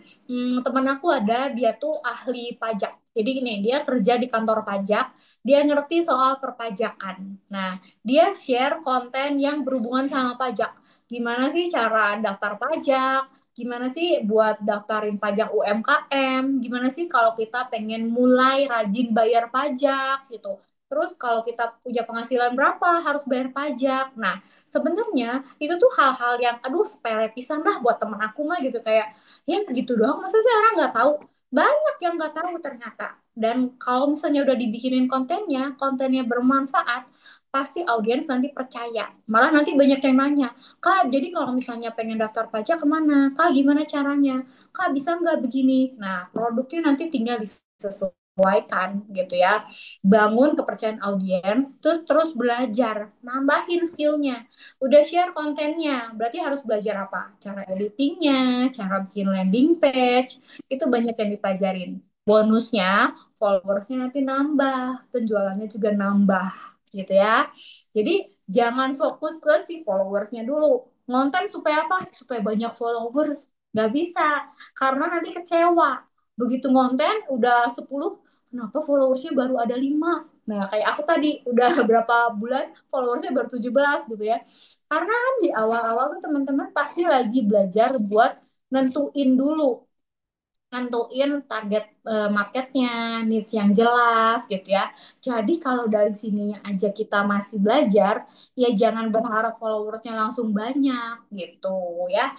teman aku ada, dia tuh ahli pajak. Jadi gini, dia kerja di kantor pajak, dia ngerti soal perpajakan. Nah, dia share konten yang berhubungan sama pajak. Gimana sih cara daftar pajak? Gimana sih buat daftarin pajak UMKM? Gimana sih kalau kita pengen mulai rajin bayar pajak gitu? Terus kalau kita punya penghasilan berapa harus bayar pajak. Nah, sebenarnya itu tuh hal-hal yang aduh sepele pisan lah buat temen aku mah gitu kayak ya gitu doang. Masa sih orang nggak tahu? Banyak yang nggak tahu ternyata. Dan kalau misalnya udah dibikinin kontennya, kontennya bermanfaat, pasti audiens nanti percaya. Malah nanti banyak yang nanya, Kak, jadi kalau misalnya pengen daftar pajak kemana? Kak, gimana caranya? Kak, bisa nggak begini? Nah, produknya nanti tinggal disesuaikan gitu ya. Bangun kepercayaan audiens, terus terus belajar, nambahin skillnya. Udah share kontennya, berarti harus belajar apa? Cara editingnya, cara bikin landing page, itu banyak yang dipelajarin. Bonusnya, followersnya nanti nambah, penjualannya juga nambah, gitu ya. Jadi jangan fokus ke si followersnya dulu. Ngonten supaya apa? Supaya banyak followers. Nggak bisa, karena nanti kecewa. Begitu ngonten udah 10, kenapa followersnya baru ada 5? Nah, kayak aku tadi, udah berapa bulan followersnya baru 17 gitu ya. Karena kan di awal-awal tuh teman-teman pasti lagi belajar buat nentuin dulu nentuin target marketnya, needs yang jelas gitu ya. Jadi kalau dari sininya aja kita masih belajar, ya jangan berharap followersnya langsung banyak gitu ya.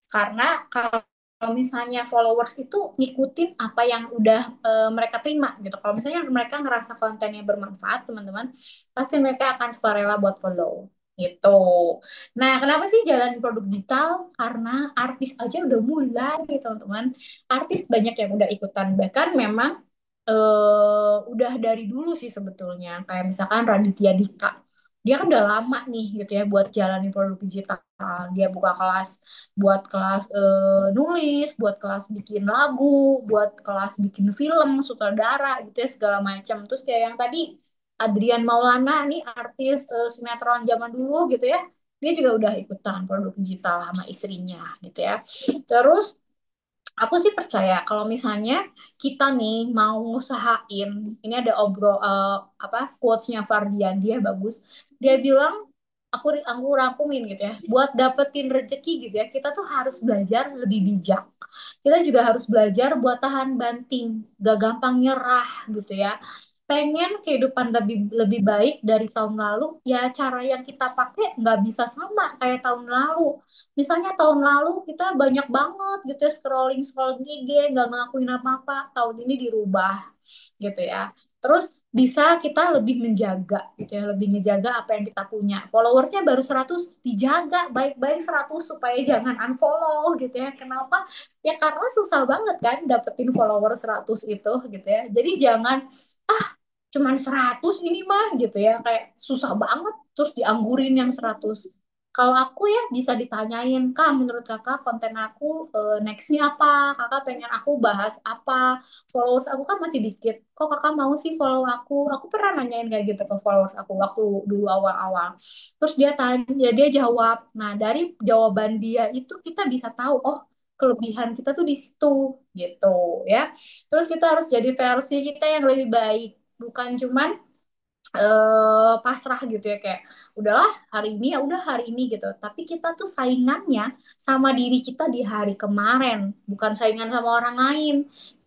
Karena kalau misalnya followers itu ngikutin apa yang udah mereka terima gitu. Kalau misalnya mereka ngerasa kontennya bermanfaat, teman-teman, pasti mereka akan sukarela buat follow gitu. Nah, kenapa sih jalan produk digital? Karena artis aja udah mulai, teman-teman. Artis banyak yang udah ikutan. Bahkan memang udah dari dulu sih sebetulnya. Kayak misalkan Raditya Dika. Dia kan udah lama nih gitu ya buat jalanin produk digital. Dia buka kelas, buat kelas nulis, buat kelas bikin lagu, buat kelas bikin film, sutradara gitu ya segala macam. Terus kayak yang tadi Adrian Maulana nih artis sinetron zaman dulu gitu ya. Dia juga udah ikutan produk digital sama istrinya gitu ya. Terus Aku sih percaya kalau misalnya kita nih mau ngusahain, ini ada apa quotes-nya Fardian, dia bagus. Dia bilang aku rangkumin gitu ya. Buat dapetin rezeki gitu ya, kita tuh harus belajar lebih bijak. Kita juga harus belajar buat tahan banting, gak gampang nyerah gitu ya. Pengen kehidupan lebih lebih baik dari tahun lalu, ya cara yang kita pakai nggak bisa sama kayak tahun lalu. Misalnya tahun lalu kita banyak banget gitu ya scrolling scrolling IG, nggak ngelakuin apa-apa. Tahun ini dirubah gitu ya. Terus bisa kita lebih menjaga gitu ya, lebih menjaga apa yang kita punya. Followersnya baru 100, dijaga baik-baik 100 supaya jangan unfollow gitu ya. Kenapa? Ya karena susah banget kan dapetin follower 100 itu gitu ya. Jadi jangan cuman 100 ini mah gitu ya, kayak susah banget terus dianggurin yang 100. Kalau aku ya bisa ditanyain, Kak, menurut Kakak konten aku nextnya apa? Kakak pengen aku bahas apa? Followers aku kan masih dikit. Kok Kakak mau sih follow aku? Aku pernah nanyain kayak gitu ke followers aku waktu dulu awal-awal. Terus dia tanya, dia jawab. Nah, dari jawaban dia itu kita bisa tahu, oh, kelebihan kita tuh di situ gitu ya. Terus kita harus jadi versi kita yang lebih baik, bukan cuman pasrah gitu ya, kayak udahlah hari ini ya udah hari ini gitu. Tapi kita tuh saingannya sama diri kita di hari kemarin, bukan saingan sama orang lain.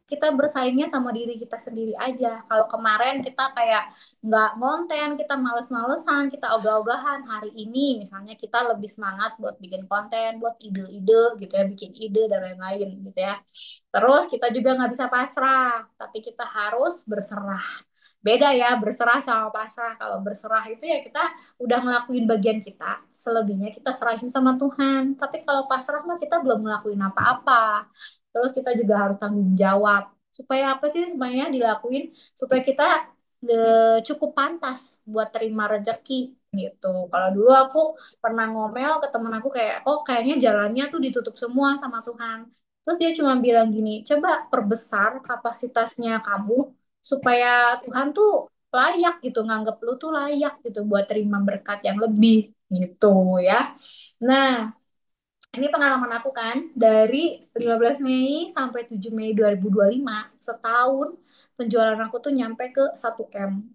Kita bersaingnya sama diri kita sendiri aja. Kalau kemarin kita kayak nggak konten, kita males-malesan, kita ogah-ogahan. Hari ini misalnya kita lebih semangat buat bikin konten, buat ide-ide gitu ya, bikin ide dan lain-lain gitu ya. Terus kita juga nggak bisa pasrah, tapi kita harus berserah. Beda ya berserah sama pasrah. Kalau berserah itu ya kita udah ngelakuin bagian kita, selebihnya kita serahin sama Tuhan. Tapi kalau pasrah mah kita belum ngelakuin apa-apa. Terus kita juga harus tanggung jawab. Supaya apa sih sebenarnya dilakuin? Supaya kita cukup pantas buat terima rezeki gitu. Kalau dulu aku pernah ngomel ke temen aku kayak, oh kayaknya jalannya tuh ditutup semua sama Tuhan. Terus dia cuma bilang gini, coba perbesar kapasitasnya kamu supaya Tuhan tuh layak gitu, nganggep lu tuh layak gitu buat terima berkat yang lebih gitu ya. Nah, ini pengalaman aku kan dari 15 Mei sampai 7 Mei 2025, setahun penjualan aku tuh nyampe ke 1 M.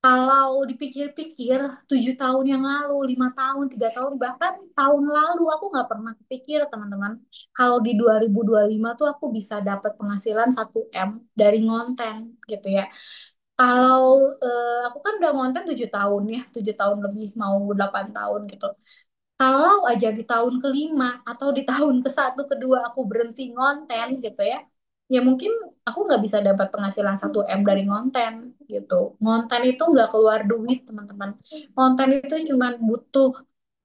Kalau dipikir-pikir, 7 tahun yang lalu, 5 tahun, 3 tahun, bahkan tahun lalu aku nggak pernah kepikir, teman-teman. Kalau di 2025 tuh aku bisa dapat penghasilan 1 M dari ngonten gitu ya. Kalau aku kan udah ngonten 7 tahun ya, 7 tahun lebih, mau 8 tahun gitu. Kalau aja di tahun kelima atau di tahun ke satu, kedua aku berhenti ngonten gitu ya, ya mungkin aku nggak bisa dapat penghasilan 1 M dari ngonten gitu. Ngonten itu nggak keluar duit, teman-teman. Ngonten itu cuma butuh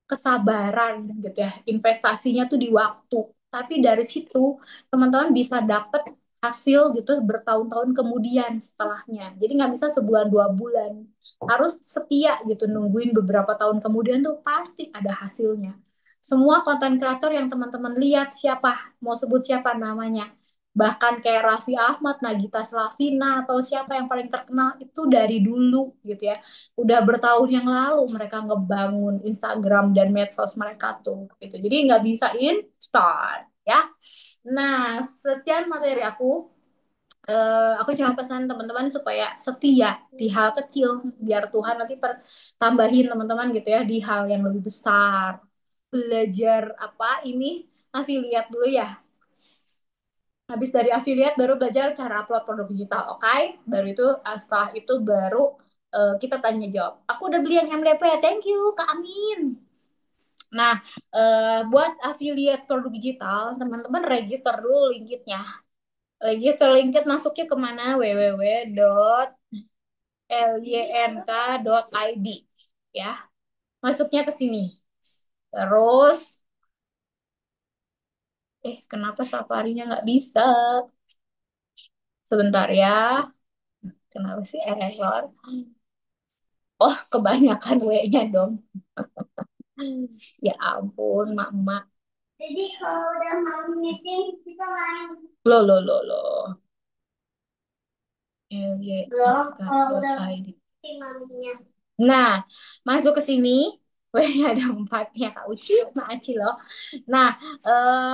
kesabaran gitu ya. Investasinya tuh di waktu. Tapi dari situ teman-teman bisa dapat hasil gitu bertahun-tahun kemudian setelahnya. Jadi nggak bisa sebulan 2 bulan. Harus setia gitu nungguin beberapa tahun kemudian tuh pasti ada hasilnya. Semua konten kreator yang teman-teman lihat siapa, mau sebut siapa namanya. Bahkan kayak Raffi Ahmad, Nagita Slavina, atau siapa yang paling terkenal itu dari dulu gitu ya. Udah bertahun yang lalu mereka ngebangun Instagram dan medsos mereka tuh gitu. Jadi nggak bisa instan ya. Nah, sekian materi aku. Aku cuma pesan teman-teman supaya setia di hal kecil biar Tuhan nanti tambahin teman-teman gitu ya di hal yang lebih besar. Belajar apa ini affiliate dulu ya. Habis dari affiliate baru belajar cara upload produk digital, oke? Baru itu setelah itu baru kita tanya jawab. Aku udah beli yang MDP, thank you Kak Amin. Nah, buat affiliate produk digital, teman-teman register dulu linkitnya. Register linkit masuknya kemana? www.lynk.id ya. Masuknya ke sini. Terus, kenapa Safari-nya nggak bisa? Sebentar ya. Kenapa sih error? Oh, kebanyakan W-nya dong. Ya ampun, mak-mak. Jadi kalau udah mau meeting, kita main. Loh. Belum, kalau udah meeting maminya. Nah, masuk ke sini. W ada empatnya Kak Uci sama Aci loh. Nah,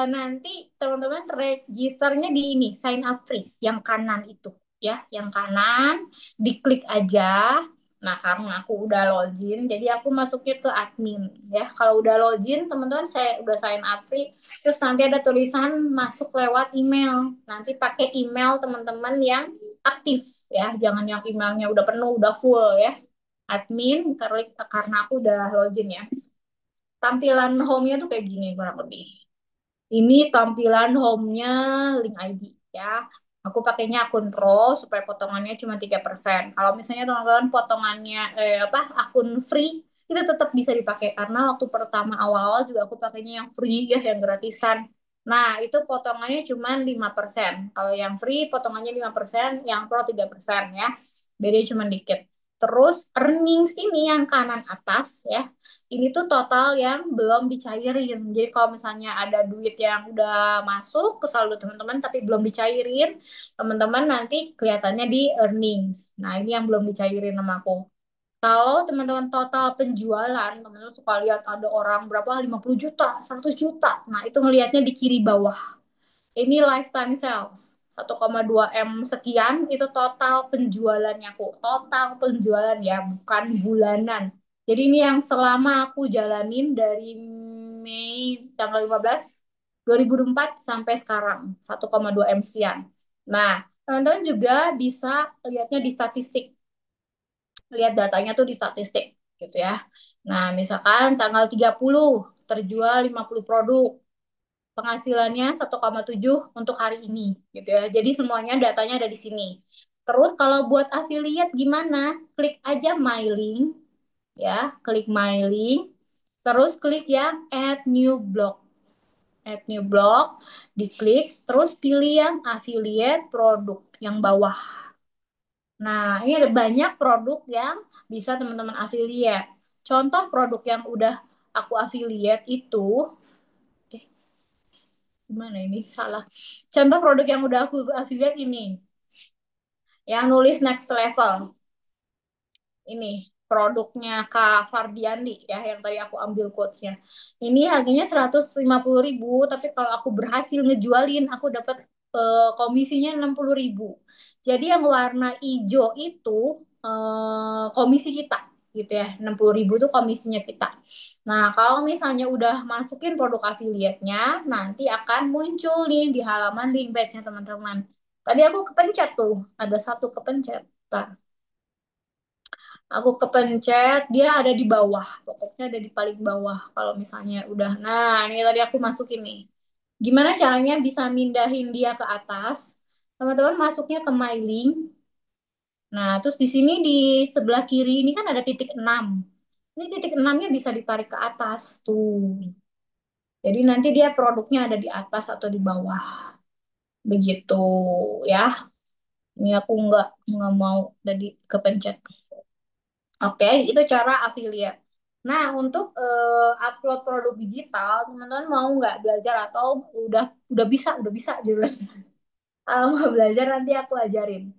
nanti teman-teman registernya di ini, sign up free, yang kanan itu ya, yang kanan diklik aja. Nah, karena aku udah login, jadi aku masuknya ke admin ya. Kalau udah login, teman-teman saya udah sign up free, terus nanti ada tulisan masuk lewat email. Nanti pakai email teman-teman yang aktif ya, jangan yang emailnya udah penuh, udah full ya. Admin, karena aku udah login ya. Tampilan home-nya tuh kayak gini kurang lebih. Ini tampilan home-nya link ID ya. Aku pakainya akun pro supaya potongannya cuma 3%. Kalau misalnya teman-teman potongannya apa akun free itu tetap bisa dipakai karena waktu pertama awal-awal juga aku pakainya yang free ya, yang gratisan. Nah, itu potongannya cuma 5%. Kalau yang free potongannya 5%, yang pro 3% ya. Bedanya cuma dikit. Terus earnings ini yang kanan atas ya, ini tuh total yang belum dicairin. Jadi kalau misalnya ada duit yang udah masuk ke saldo teman-teman tapi belum dicairin, teman-teman nanti kelihatannya di earnings. Nah, ini yang belum dicairin sama aku. Kalau teman-teman total penjualan, teman-teman suka lihat ada orang berapa 50 juta, 100 juta. Nah, itu ngelihatnya di kiri bawah. Ini lifetime sales. 1,2 M sekian itu total penjualannya aku. Total penjualan ya, bukan bulanan. Jadi ini yang selama aku jalanin dari Mei tanggal 15 2024 sampai sekarang 1,2 M sekian. Nah, teman-teman juga bisa lihatnya di statistik. Lihat datanya tuh di statistik gitu ya. Nah, misalkan tanggal 30 terjual 50 produk, penghasilannya 1,7 untuk hari ini gitu ya. Jadi semuanya datanya ada di sini. Terus kalau buat affiliate gimana? Klik aja my link ya, klik my link. Terus klik yang add new blog. Add new blog, diklik, terus pilih yang affiliate produk yang bawah. Nah, ini ada banyak produk yang bisa teman-teman affiliate. Contoh produk yang udah aku affiliate itu, eh, gimana ini? Salah. Contoh produk yang udah aku affiliate ini, yang nulis next level. Ini produknya Kak Fardiandi ya, yang tadi aku ambil quotes-nya. Ini harganya 150.000, tapi kalau aku berhasil ngejualin, aku dapat komisinya 60.000. Jadi yang warna hijau itu komisi kita gitu ya, 60.000 itu komisinya kita. Nah, kalau misalnya udah masukin produk affiliate-nya, nanti akan muncul nih di halaman link page-nya teman-teman. Tadi aku kepencet tuh, ada satu kepencet. Aku kepencet, dia ada di bawah. Pokoknya ada di paling bawah. Kalau misalnya udah, nah ini tadi aku masukin nih. Gimana caranya bisa mindahin dia ke atas? Teman-teman masuknya ke My Link. Nah, terus di sini di sebelah kiri ini kan ada titik 6. Ini titik 6-nya bisa ditarik ke atas tuh. Jadi nanti dia produknya ada di atas atau di bawah. Begitu ya. Ini aku nggak mau tadi kepencet. Oke, itu cara affiliate. Nah, untuk upload produk digital, teman-teman mau nggak belajar atau udah bisa gitu. Kalau mau belajar nanti aku ajarin.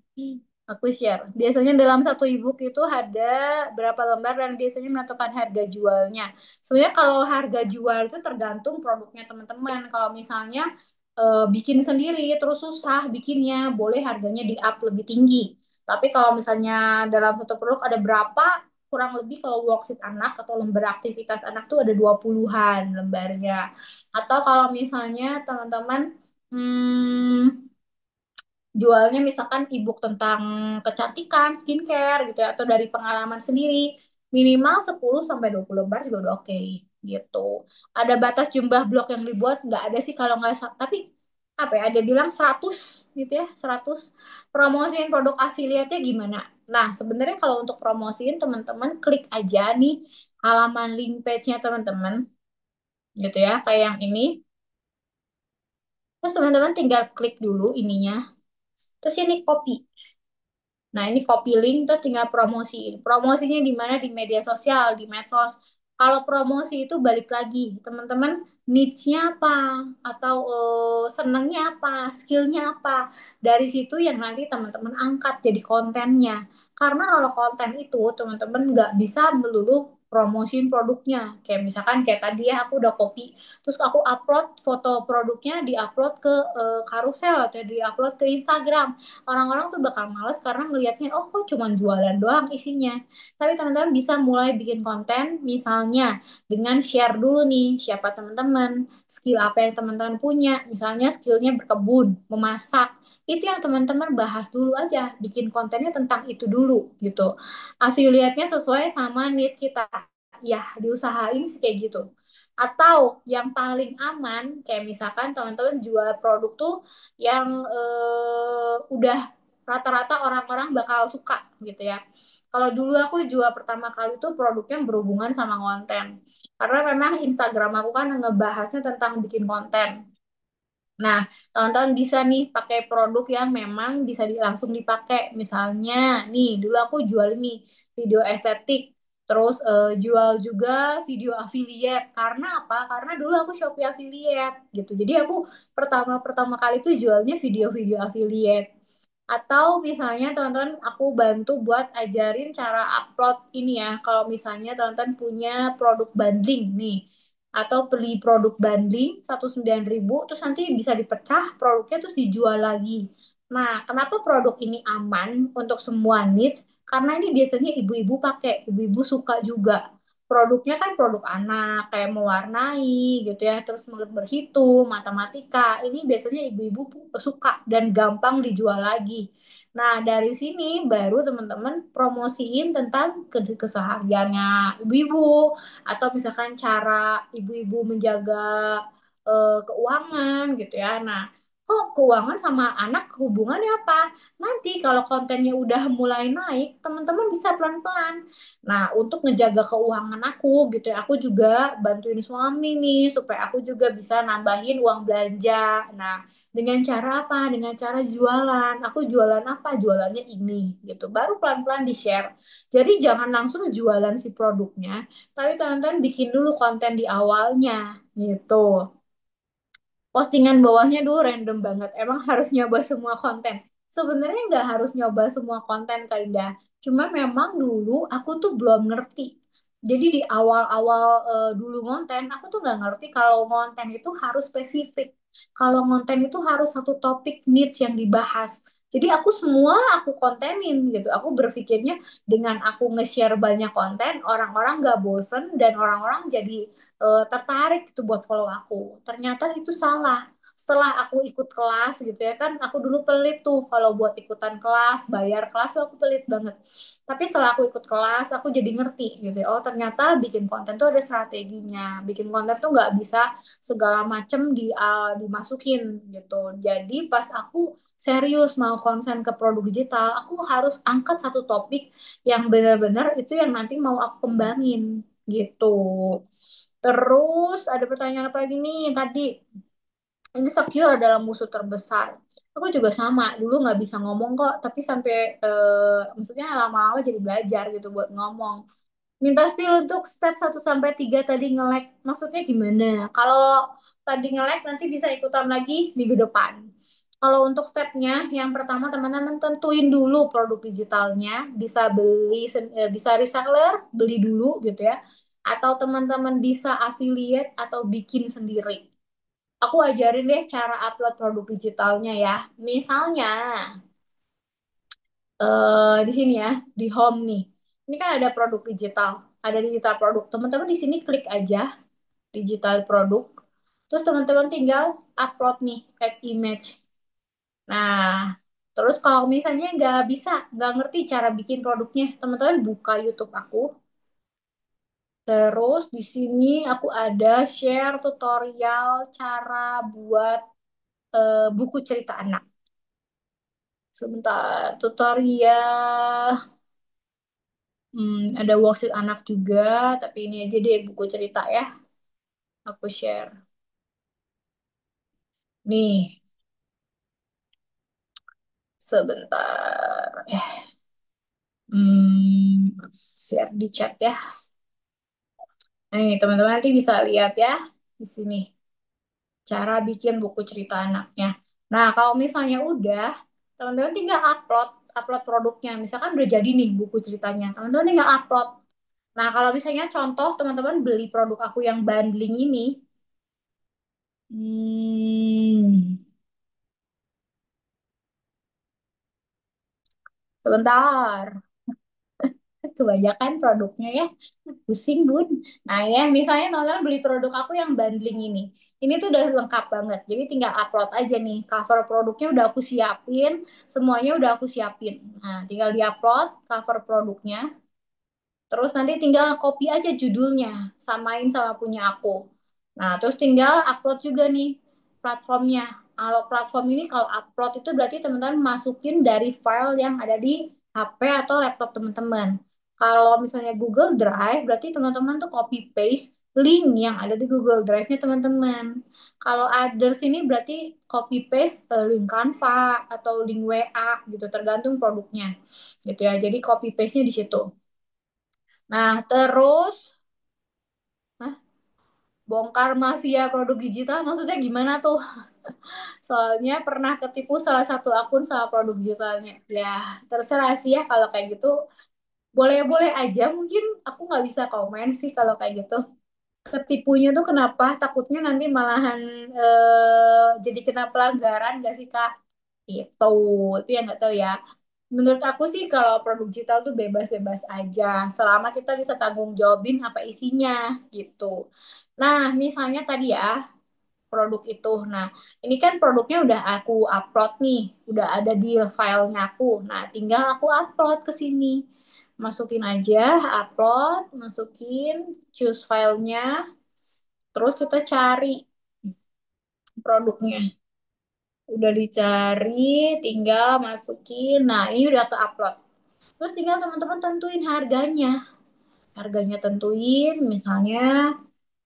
Aku share. Biasanya dalam satu ebook itu ada berapa lembar dan biasanya menentukan harga jualnya. Sebenarnya kalau harga jual itu tergantung produknya teman-teman. Kalau misalnya bikin sendiri terus susah bikinnya, boleh harganya di up lebih tinggi. Tapi kalau misalnya dalam satu produk ada berapa, kurang lebih kalau worksheet anak atau lembar aktivitas anak tuh ada 20-an lembarnya. Atau kalau misalnya teman-teman hmm, jualnya misalkan ebook tentang kecantikan, skincare gitu ya, atau dari pengalaman sendiri, minimal 10 sampai 20 lembar juga udah oke gitu. Ada batas jumlah blog yang dibuat nggak ada sih kalau nggak tapi apa ya, ada bilang 100 gitu ya, 100. Promosiin produk affiliate-nya gimana? Nah, sebenarnya kalau untuk promosiin teman-teman klik aja nih halaman link page-nya teman-teman gitu ya, kayak yang ini. Terus teman-teman tinggal klik dulu ininya. Terus ini copy. Nah, ini copy link terus tinggal promosiin. Promosinya di mana? Di media sosial, di medsos. Kalau promosi itu balik lagi, teman-teman niche-nya apa? Atau senengnya apa? Skill-nya apa? Dari situ yang nanti teman-teman angkat jadi kontennya. Karena kalau konten itu teman-teman nggak bisa melulu promosiin produknya. Kayak misalkan kayak tadi ya aku udah copy, terus aku upload foto produknya, diupload ke karusel atau diupload ke Instagram. Orang-orang tuh bakal males karena ngelihatnya, oh kok cuma jualan doang isinya. Tapi teman-teman bisa mulai bikin konten, misalnya dengan share dulu nih siapa teman-teman, skill apa yang teman-teman punya. Misalnya skillnya berkebun, memasak. Itu yang teman-teman bahas dulu aja, bikin kontennya tentang itu dulu gitu. Affiliate-nya sesuai sama needs kita. Ya, diusahain sih kayak gitu. Atau yang paling aman, kayak misalkan teman-teman jual produk tuh yang udah rata-rata orang-orang bakal suka gitu ya. Kalau dulu aku jual pertama kali tuh produknya berhubungan sama konten. Karena memang Instagram aku kan ngebahasnya tentang bikin konten. Nah, teman-teman bisa nih pakai produk yang memang bisa langsung dipakai. Misalnya, nih dulu aku jual ini video estetik, terus jual juga video affiliate. Karena apa? Karena dulu aku Shopee affiliate gitu. Jadi aku pertama-pertama kali tuh jualnya video-video affiliate. Atau misalnya teman-teman aku bantu buat ajarin cara upload ini ya. Kalau misalnya teman-teman punya produk bundling nih atau beli produk bundling 109.000 terus nanti bisa dipecah produknya terus dijual lagi. Nah, kenapa produk ini aman untuk semua needs? Karena ini biasanya ibu-ibu pakai, ibu-ibu suka juga. Produknya kan produk anak, kayak mewarnai gitu ya, terus berhitung, matematika. Ini biasanya ibu-ibu suka dan gampang dijual lagi. Nah, dari sini baru teman-teman promosiin tentang kesehariannya ibu-ibu, atau misalkan cara ibu-ibu menjaga keuangan gitu ya. Nah, kok keuangan sama anak hubungannya apa? Nanti kalau kontennya udah mulai naik, teman-teman bisa pelan-pelan. Nah, untuk ngejaga keuangan aku gitu ya, aku juga bantuin suami nih supaya aku juga bisa nambahin uang belanja. Nah, dengan cara apa? Dengan cara jualan. Aku jualan apa? Jualannya ini gitu. Baru pelan-pelan di-share. Jadi jangan langsung jualan si produknya, tapi teman-teman bikin dulu konten di awalnya gitu. Postingan bawahnya dulu random banget. Emang harus nyoba semua konten. Sebenarnya nggak harus nyoba semua konten Kak Indah. Cuma memang dulu aku tuh belum ngerti. Jadi di awal-awal dulu konten, aku tuh nggak ngerti kalau konten itu harus spesifik. Kalau konten itu harus satu topik niche yang dibahas. Jadi aku semua aku kontenin gitu. Aku berpikirnya dengan aku nge-share banyak konten, orang-orang nggak bosen dan orang-orang jadi tertarik gitu buat follow aku. Ternyata itu salah. Setelah aku ikut kelas gitu ya kan, aku dulu pelit tuh kalau buat ikutan kelas, bayar kelas tuh aku pelit banget. Tapi setelah aku ikut kelas, aku jadi ngerti gitu ya. Oh ternyata bikin konten tuh ada strateginya. Bikin konten tuh nggak bisa segala macem dimasukin gitu. Jadi pas aku serius mau konsen ke produk digital, aku harus angkat satu topik yang benar-benar itu yang nanti mau aku kembangin gitu. Terus ada pertanyaan apa lagi nih tadi? Insecure adalah musuh terbesar. Aku juga sama, dulu nggak bisa ngomong kok, tapi sampai maksudnya lama-lama jadi belajar gitu buat ngomong. Minta spill untuk step 1 sampai 3 tadi nge-lag. Maksudnya gimana? Kalau tadi nge-lag nanti bisa ikutan lagi minggu depan. Kalau untuk stepnya, yang pertama teman-teman tentuin dulu produk digitalnya, bisa bisa reseller, beli dulu gitu ya. Atau teman-teman bisa affiliate atau bikin sendiri. Aku ajarin deh cara upload produk digitalnya ya. Misalnya, di sini ya, di home nih. Ini kan ada produk digital, ada digital produk. Teman-teman di sini klik aja digital produk. Terus teman-teman tinggal upload nih, add image. Nah, terus kalau misalnya nggak bisa, nggak ngerti cara bikin produknya, teman-teman buka YouTube aku. Terus di sini aku ada share tutorial cara buat buku cerita anak. Sebentar, tutorial. Ada worksheet anak juga, tapi ini aja deh buku cerita ya. Aku share. Nih, sebentar. Share di chat ya. Nih, teman-teman nanti bisa lihat ya di sini cara bikin buku cerita anaknya. Nah, kalau misalnya udah, teman-teman tinggal upload produknya. Misalkan udah jadi nih buku ceritanya, teman-teman tinggal upload. Nah, kalau misalnya contoh teman-teman beli produk aku yang bundling ini, hmm, sebentar, kebanyakan produknya ya, pusing bun. Nah ya, misalnya teman-teman beli produk aku yang bundling ini tuh udah lengkap banget. Jadi tinggal upload aja nih, cover produknya udah aku siapin, semuanya udah aku siapin. Nah, tinggal diupload cover produknya. Terus nanti tinggal copy aja judulnya, samain sama punya aku. Nah, terus tinggal upload juga nih platformnya. Kalau platform ini kalau upload itu berarti teman-teman masukin dari file yang ada di HP atau laptop teman-teman. Kalau misalnya Google Drive, berarti teman-teman tuh copy paste link yang ada di Google Drive-nya teman-teman. Kalau others ini berarti copy paste link Canva atau link WA gitu, tergantung produknya. Gitu ya. Jadi copy paste-nya di situ. Nah, terus, nah, bongkar mafia produk digital maksudnya gimana tuh? Soalnya pernah ketipu salah satu akun sama produk digitalnya. Ya, terserah sih ya kalau kayak gitu. Boleh-boleh aja, mungkin aku nggak bisa komen sih kalau kayak gitu. Ketipunya tuh kenapa? Takutnya nanti malahan jadi kena pelanggaran gak sih, Kak? Itu, itu yang nggak tahu ya. Menurut aku sih kalau produk digital tuh bebas-bebas aja, selama kita bisa tanggung jawabin apa isinya gitu. Nah, misalnya tadi ya produk itu. Nah, ini kan produknya udah aku upload nih, udah ada di filenya aku. Nah, tinggal aku upload ke sini. Masukin aja, upload, masukin, choose filenya, terus kita cari produknya. Udah dicari, tinggal masukin. Nah, ini udah ke upload. Terus tinggal teman-teman tentuin harganya. Harganya tentuin, misalnya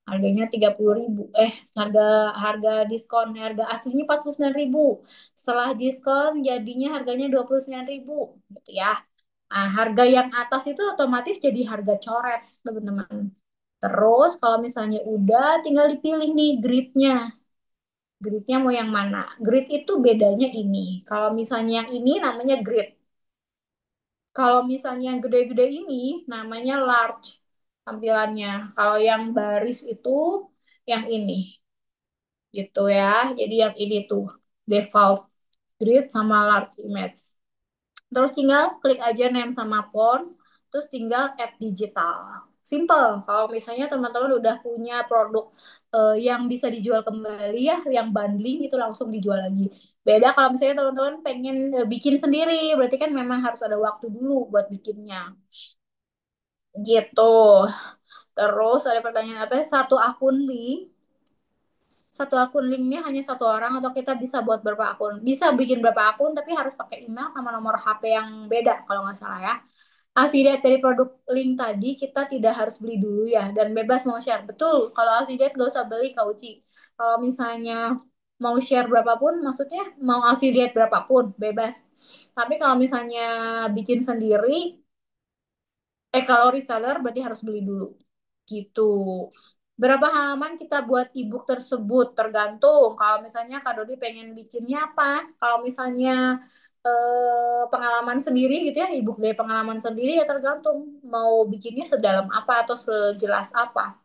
harganya 30.000. Harga harga diskon, harga aslinya 49.000. Setelah diskon jadinya harganya 29.000 gitu ya. Nah, harga yang atas itu otomatis jadi harga coret, teman-teman. Terus kalau misalnya udah tinggal dipilih nih gridnya. Gridnya mau yang mana? Grid itu bedanya ini. Kalau misalnya yang ini namanya grid. Kalau misalnya yang gede-gede ini namanya large tampilannya. Kalau yang baris itu yang ini gitu ya. Jadi yang ini tuh default grid sama large image. Terus tinggal klik aja name sama font, terus tinggal add digital. Simple. Kalau misalnya teman-teman udah punya produk yang bisa dijual kembali ya, yang bundling itu langsung dijual lagi. Beda kalau misalnya teman-teman pengen bikin sendiri, berarti kan memang harus ada waktu dulu buat bikinnya. Gitu. Terus ada pertanyaan apa? Satu akun linknya hanya satu orang atau kita bisa buat berapa akun? Bisa bikin berapa akun, tapi harus pakai email sama nomor HP yang beda kalau nggak salah ya. Affiliate dari produk link tadi kita tidak harus beli dulu ya dan bebas mau share. Betul, kalau affiliate gak usah beli Kak Uci. Kalau misalnya mau share berapapun, maksudnya mau affiliate berapapun, bebas. Tapi kalau misalnya bikin sendiri, kalau reseller berarti harus beli dulu. Gitu. Berapa halaman kita buat ebook tersebut tergantung. Kalau misalnya Kak Dodi pengen bikinnya apa? Kalau misalnya pengalaman sendiri gitu ya, ebook dari pengalaman sendiri ya tergantung mau bikinnya sedalam apa atau sejelas apa.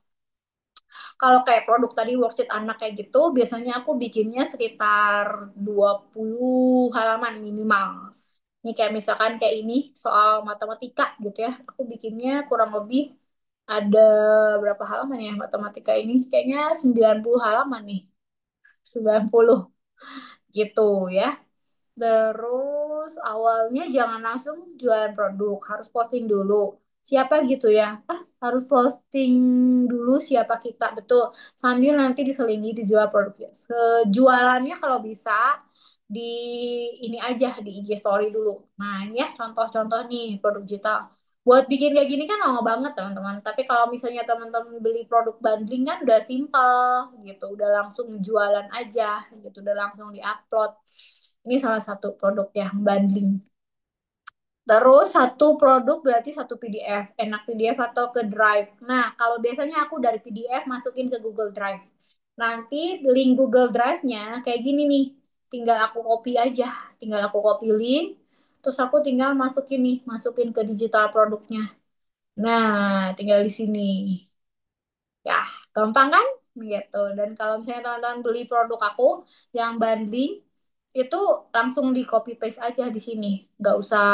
Kalau kayak produk tadi worksheet anak kayak gitu, biasanya aku bikinnya sekitar 20 halaman minimal. Ini kayak misalkan kayak ini soal matematika gitu ya. Aku bikinnya kurang lebih ada berapa halaman ya matematika ini? Kayaknya 90 halaman nih. 90 gitu ya. Terus awalnya jangan langsung jualan produk, harus posting dulu. Siapa gitu ya? Harus posting dulu siapa kita, betul. Sambil nanti diselingi dijual produknya. Sejualannya kalau bisa di ini aja di IG story dulu. Nah, ini ya contoh-contoh nih produk digital. Buat bikin kayak gini kan lama banget teman-teman. Tapi kalau misalnya teman-teman beli produk bundling kan udah simple gitu, udah langsung jualan aja gitu, udah langsung diupload. Ini salah satu produk yang bundling. Terus satu produk berarti satu PDF. Enak PDF atau ke Drive. Nah, kalau biasanya aku dari PDF masukin ke Google Drive. Nanti link Google Drive-nya kayak gini nih. Tinggal aku copy aja. Tinggal aku copy link. Terus aku tinggal masukin nih. Masukin ke digital produknya. Nah, tinggal di sini. Ya, gampang kan? Gitu. Dan kalau misalnya teman-teman beli produk aku yang bundling, itu langsung di copy paste aja di sini. Nggak usah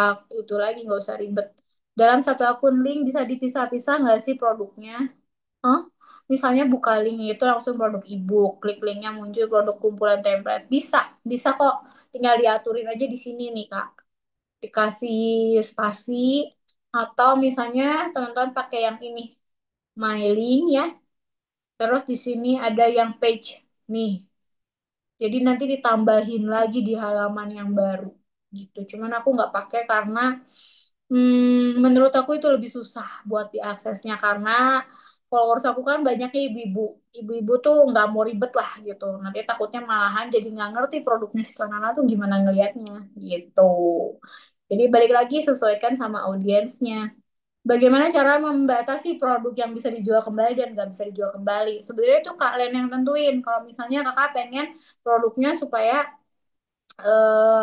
itu lagi, nggak usah ribet. Dalam satu akun link bisa dipisah-pisah nggak sih produknya? Hah? Misalnya buka link itu langsung produk ebook, klik linknya muncul produk kumpulan template. Bisa, bisa kok. Tinggal diaturin aja di sini nih, Kak. Dikasih spasi, atau misalnya teman-teman pakai yang ini, My Link ya. Terus di sini ada yang page nih. Jadi nanti ditambahin lagi di halaman yang baru gitu. Cuman aku nggak pakai karena menurut aku itu lebih susah buat diaksesnya karena followers aku kan banyaknya ibu-ibu. Ibu-ibu tuh nggak mau ribet lah gitu. Nanti takutnya malahan jadi nggak ngerti produknya si Kanana tuh gimana ngelihatnya gitu. Jadi balik lagi sesuaikan sama audiensnya. Bagaimana cara membatasi produk yang bisa dijual kembali dan nggak bisa dijual kembali? Sebenarnya itu kalian yang tentuin. Kalau misalnya kakak pengen produknya supaya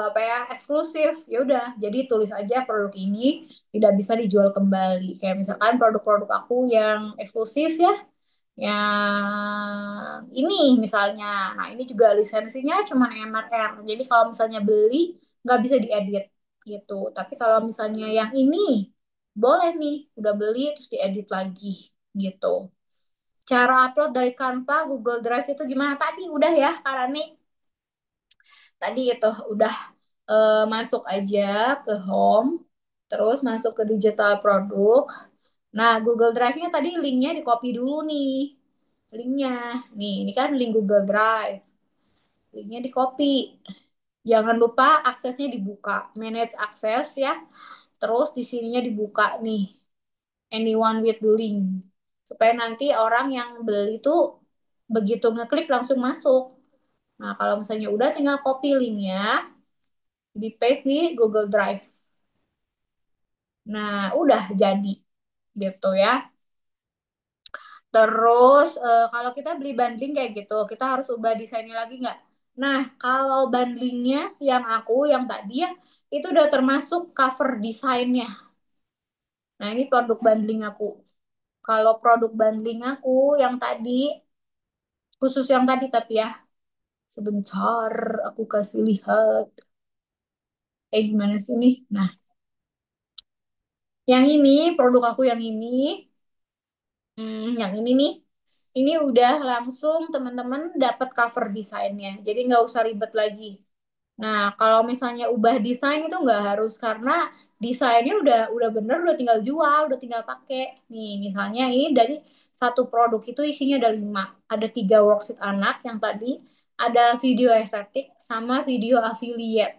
apa ya eksklusif, ya udah. Jadi tulis aja produk ini tidak bisa dijual kembali. Kayak misalkan produk-produk aku yang eksklusif ya, yang ini misalnya. Nah ini juga lisensinya cuma MRR. Jadi kalau misalnya beli nggak bisa diedit gitu. Tapi kalau misalnya yang ini boleh nih, udah beli terus diedit lagi gitu. Cara upload dari Canva, Google Drive itu gimana? Tadi udah ya, karena nih tadi itu udah masuk aja ke home, terus masuk ke digital produk. Nah, Google Drive-nya tadi linknya di copy dulu nih. Linknya. Nih, ini kan link Google Drive. Linknya di copy. Jangan lupa aksesnya dibuka. Manage akses ya. Terus di sininya dibuka nih. Anyone with the link. Supaya nanti orang yang beli itu begitu ngeklik langsung masuk. Nah, kalau misalnya udah tinggal copy linknya, di paste di Google Drive. Nah, udah jadi gitu ya. Terus kalau kita beli bundling kayak gitu, kita harus ubah desainnya lagi nggak? Nah, kalau bundlingnya yang aku yang tadi ya, itu udah termasuk cover desainnya. Nah, ini produk bundling aku. Kalau produk bundling aku yang tadi, khusus yang tadi tapi ya, sebentar aku kasih lihat. Gimana sih nih? Nah, yang ini, produk aku yang ini, yang ini nih, ini udah langsung teman-teman dapat cover desainnya. Jadi nggak usah ribet lagi. Nah, kalau misalnya ubah desain itu nggak harus karena desainnya udah bener, udah tinggal jual, udah tinggal pakai. Nih, misalnya ini dari satu produk itu isinya ada 5. Ada 3 worksheet anak yang tadi, ada video estetik, sama video affiliate.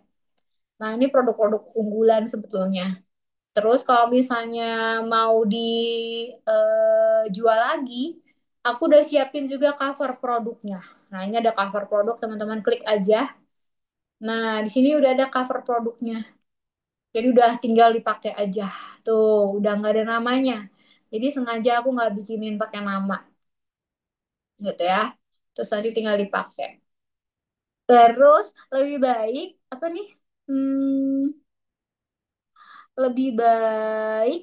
Nah, ini produk-produk unggulan sebetulnya. Terus kalau misalnya mau dijual lagi, aku udah siapin juga cover produknya. Nah, ini ada cover produk, teman-teman klik aja. Nah, di sini udah ada cover produknya. Jadi udah tinggal dipakai aja. Tuh, udah nggak ada namanya. Jadi sengaja aku nggak bikinin pakai nama, gitu ya. Terus nanti tinggal dipakai. Terus lebih baik apa nih? Hmm, lebih baik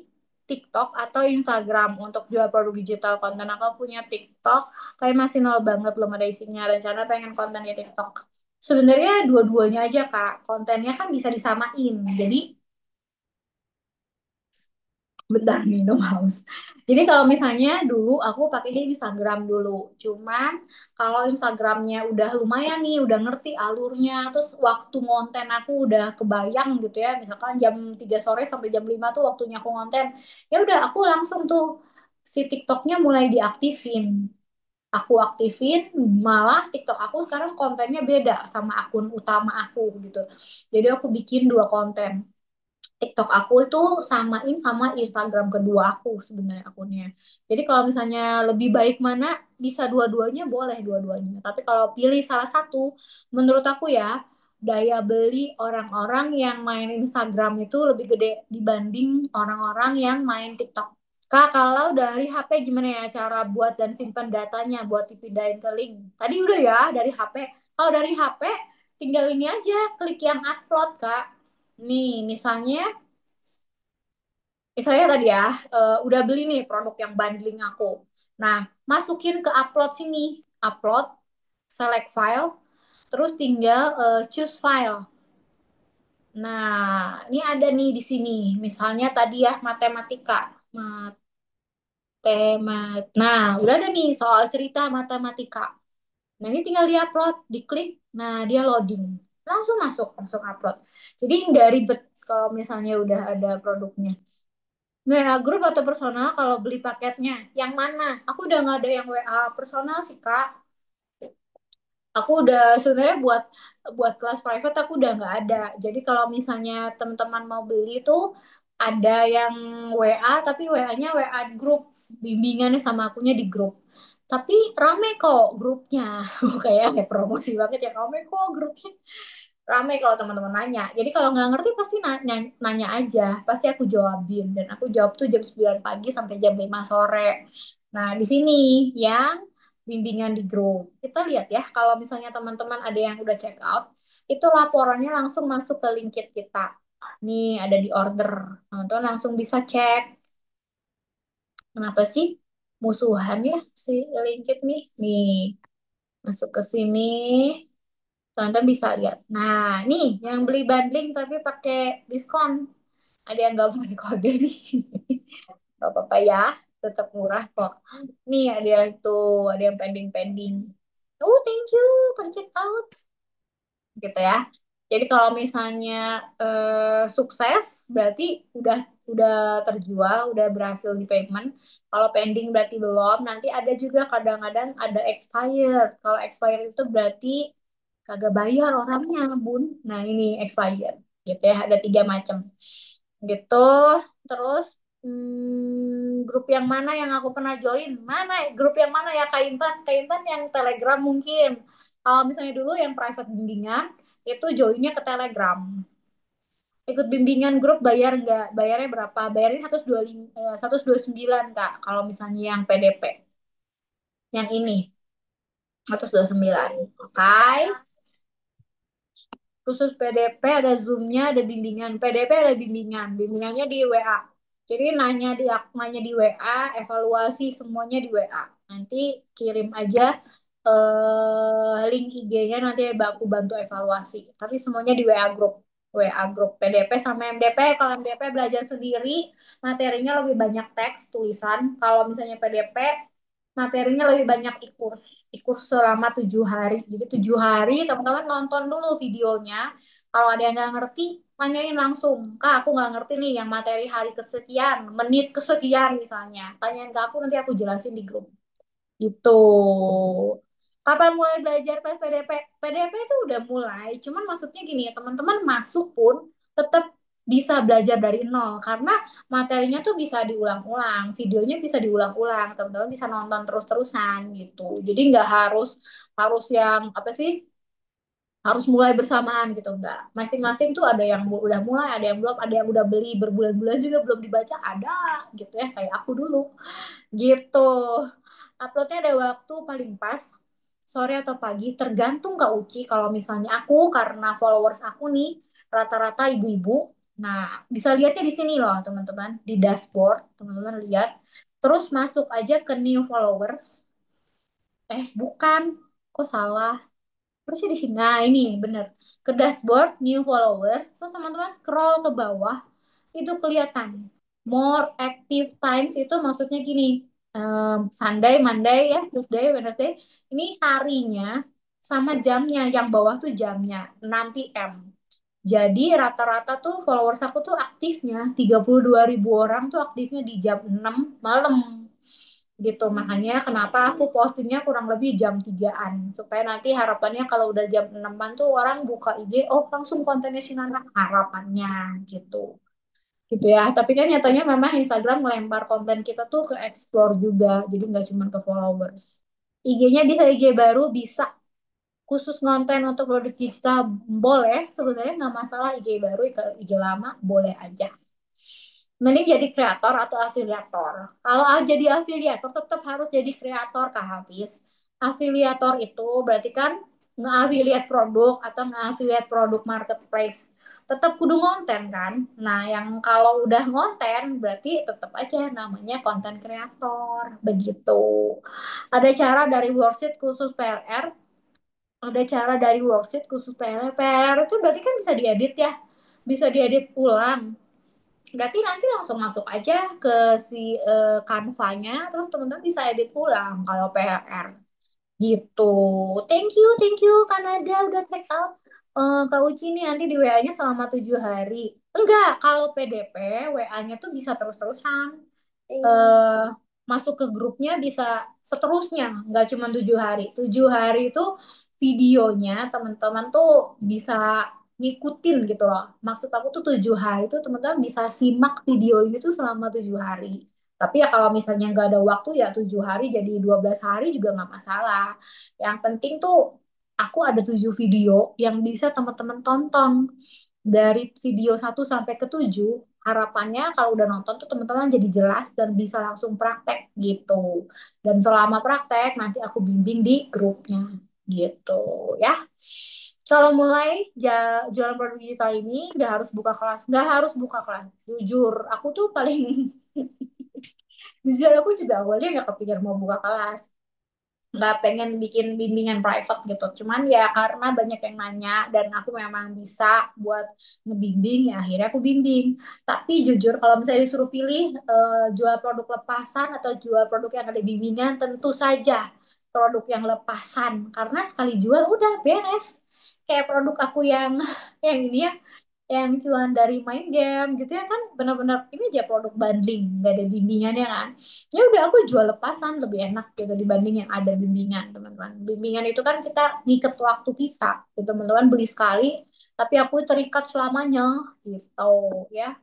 TikTok atau Instagram untuk jual produk digital konten. Aku punya TikTok, kayak masih nol banget, belum ada isinya. Rencana pengen konten di TikTok. Sebenarnya dua-duanya aja, Kak. Kontennya kan bisa disamain. Jadi bentar minum haus. Jadi kalau misalnya dulu aku pakai di Instagram dulu. Cuman kalau Instagramnya udah lumayan nih, udah ngerti alurnya, terus waktu ngonten aku udah kebayang gitu ya. Misalkan jam 3 sore sampai jam 5 tuh waktunya aku ngonten. Ya udah aku langsung tuh si TikToknya mulai diaktifin. Aku aktifin, malah TikTok aku sekarang kontennya beda sama akun utama aku gitu. Jadi aku bikin 2 konten. TikTok aku itu samain sama Instagram kedua aku sebenarnya akunnya. Jadi kalau misalnya lebih baik mana, bisa dua-duanya, boleh dua-duanya. Tapi kalau pilih salah satu, menurut aku ya, daya beli orang-orang yang main Instagram itu lebih gede dibanding orang-orang yang main TikTok. Kak, kalau dari HP gimana ya cara buat dan simpan datanya buat dipindahin ke link? Tadi udah ya dari HP. Kalau dari HP, tinggal ini aja, klik yang upload, Kak. Nih, misalnya Saya tadi ya, udah beli nih produk yang bundling aku. Nah, masukin ke upload sini, upload, select file, terus tinggal choose file. Nah, ini ada nih di sini. Misalnya tadi ya matematika. Nah, udah ada nih soal cerita matematika. Nah, ini tinggal di-upload, diklik. Nah, dia loading. Langsung masuk, langsung upload. Jadi nggak ribet kalau misalnya udah ada produknya. WA grup atau personal kalau beli paketnya? Yang mana? Aku udah nggak ada yang WA personal sih, Kak. Aku udah sebenarnya buat buat kelas private aku udah nggak ada. Jadi kalau misalnya teman-teman mau beli tuh ada yang WA tapi WA-nya WA grup, bimbingannya sama akunya di grup. Tapi rame kok grupnya. Kayak promosi banget ya, rame kok grupnya. Rame kalau teman-teman nanya. Jadi kalau nggak ngerti pasti nanya, nanya aja. Pasti aku jawabin. Dan aku jawab tuh jam 9 pagi sampai jam 5 sore. Nah, di sini yang bimbingan di grup. Kita lihat ya, kalau misalnya teman-teman ada yang udah check out, itu laporannya langsung masuk ke Linkit kita. Nih, ada di order. Teman-teman langsung bisa cek. Kenapa sih musuhan ya si Linkit nih? Nih, masuk ke sini. Teman-teman bisa lihat. Nah, nih yang beli bundling tapi pakai diskon. Ada yang nggak pakai kode nih. Gak apa-apa ya, tetap murah kok. Nih ada yang itu, ada yang pending-pending. Oh, thank you, pada check out. Gitu ya. Jadi kalau misalnya sukses, berarti udah terjual, udah berhasil di payment. Kalau pending berarti belum. Nanti ada juga kadang-kadang ada expired. Kalau expired itu berarti kagak bayar orangnya, Bun. Nah, ini expired. Gitu ya, ada tiga macam. Gitu. Terus grup yang mana yang aku pernah join? Mana grup yang mana ya Kak Intan? Kak Intan yang Telegram mungkin. Kalau misalnya dulu yang private bimbingan itu joinnya ke Telegram. Ikut bimbingan grup bayar nggak? Bayarnya berapa? Bayarnya 125, 129 Kak. Kalau misalnya yang PDP, yang ini 129. Oke. Khusus PDP ada Zoom-nya, ada bimbingan. PDP ada bimbingan. Bimbingannya di WA. Jadi nanya di WA, evaluasi semuanya di WA. Nanti kirim aja link IG-nya nanti aku bantu evaluasi. Tapi semuanya di WA grup. WA grup PDP sama MDP. Kalau MDP belajar sendiri, materinya lebih banyak teks, tulisan. Kalau misalnya PDP, materinya lebih banyak ikurs. Ikurs selama 7 hari. Jadi 7 hari teman-teman nonton dulu videonya. Kalau ada yang nggak ngerti, tanyain langsung. Kak, aku nggak ngerti nih yang materi hari kesekian, menit kesekian misalnya. Tanyain ke aku, nanti aku jelasin di grup. Gitu. Kapan mulai belajar pas PDP? PDP itu udah mulai, cuman maksudnya gini ya, teman-teman masuk pun tetap bisa belajar dari nol karena materinya tuh bisa diulang-ulang, videonya bisa diulang-ulang, teman-teman bisa nonton terus-terusan gitu. Jadi nggak harus harus yang apa sih? Harus mulai bersamaan gitu enggak. Masing-masing tuh ada yang udah mulai, ada yang belum, ada yang udah beli berbulan-bulan juga belum dibaca, ada gitu ya kayak aku dulu gitu. Uploadnya ada waktu paling pas sore atau pagi, tergantung Kak Uci. Kalau misalnya aku karena followers aku nih rata-rata ibu-ibu. Nah, bisa lihatnya di sini loh, teman-teman, di dashboard, teman-teman lihat. Terus masuk aja ke new followers. Bukan. Kok salah? Terusnya di sini. Nah, ini bener. Ke dashboard, new follower. Terus teman-teman scroll ke bawah, itu kelihatan. More active times itu maksudnya gini. Sunday, Monday ya, Tuesday, Wednesday. Ini harinya sama jamnya. Yang bawah tuh jamnya, 6 PM. Jadi rata-rata tuh followers aku tuh aktifnya 32 ribu orang tuh aktifnya di jam 6 malam gitu. Makanya kenapa aku postingnya kurang lebih jam 3-an supaya nanti harapannya kalau udah jam 6-an tuh orang buka IG, oh langsung kontennya Sinan, harapannya gitu. Gitu ya. Tapi kan nyatanya memang Instagram melempar konten kita tuh ke explore juga. Jadi nggak cuma ke followers. IG-nya bisa IG baru, bisa khusus konten untuk produk digital boleh. Sebenarnya nggak masalah IG baru, IG lama boleh aja. Mending jadi kreator atau afiliator. Kalau jadi afiliator tetap harus jadi kreator Kak Hafiz. Afiliator itu berarti kan nge-affiliate produk atau nge-affiliate produk marketplace. Tetap kudu ngonten kan. Nah, yang kalau udah ngonten berarti tetap aja namanya konten kreator. Begitu. Ada cara dari worksheet khusus PLR, ada cara dari worksheet khusus PLR. PLR itu berarti kan bisa diedit ya. Bisa diedit ulang. Berarti nanti langsung masuk aja ke si Canva-nya, terus teman-teman bisa edit ulang kalau PLR. Gitu. Thank you Kanada udah check out. Kak Uci nih nanti di WA-nya selama 7 hari. Enggak, kalau PDP WA-nya tuh bisa terus-terusan. eh Masuk ke grupnya bisa seterusnya, nggak cuma 7 hari. 7 hari itu videonya teman-teman tuh bisa ngikutin gitu loh. Maksud aku tuh 7 hari itu teman-teman bisa simak video ini tuh selama 7 hari. Tapi ya kalau misalnya nggak ada waktu ya 7 hari jadi 12 hari juga nggak masalah. Yang penting tuh aku ada 7 video yang bisa teman-teman tonton. Dari video 1 sampai ke 7, harapannya kalau udah nonton tuh teman-teman jadi jelas dan bisa langsung praktek gitu. Dan selama praktek nanti aku bimbing di grupnya gitu ya. Kalau mulai jualan produk digital ini nggak harus buka kelas, nggak harus buka kelas. Jujur, aku tuh paling jujur aku juga awalnya nggak kepikir mau buka kelas, nggak pengen bikin bimbingan private gitu. Cuman ya karena banyak yang nanya dan aku memang bisa buat ngebimbing ya akhirnya aku bimbing. Tapi jujur kalau misalnya disuruh pilih jual produk lepasan atau jual produk yang ada bimbingan, tentu saja produk yang lepasan karena sekali jual udah beres. Kayak produk aku yang yang ini ya, yang cuman dari main game gitu ya kan, benar-benar ini aja produk bundling nggak ada bimbingannya kan. Ya udah aku jual lepasan lebih enak gitu dibanding yang ada bimbingan teman-teman. Bimbingan itu kan kita ngiket waktu kita gitu, teman-teman beli sekali tapi aku terikat selamanya gitu ya.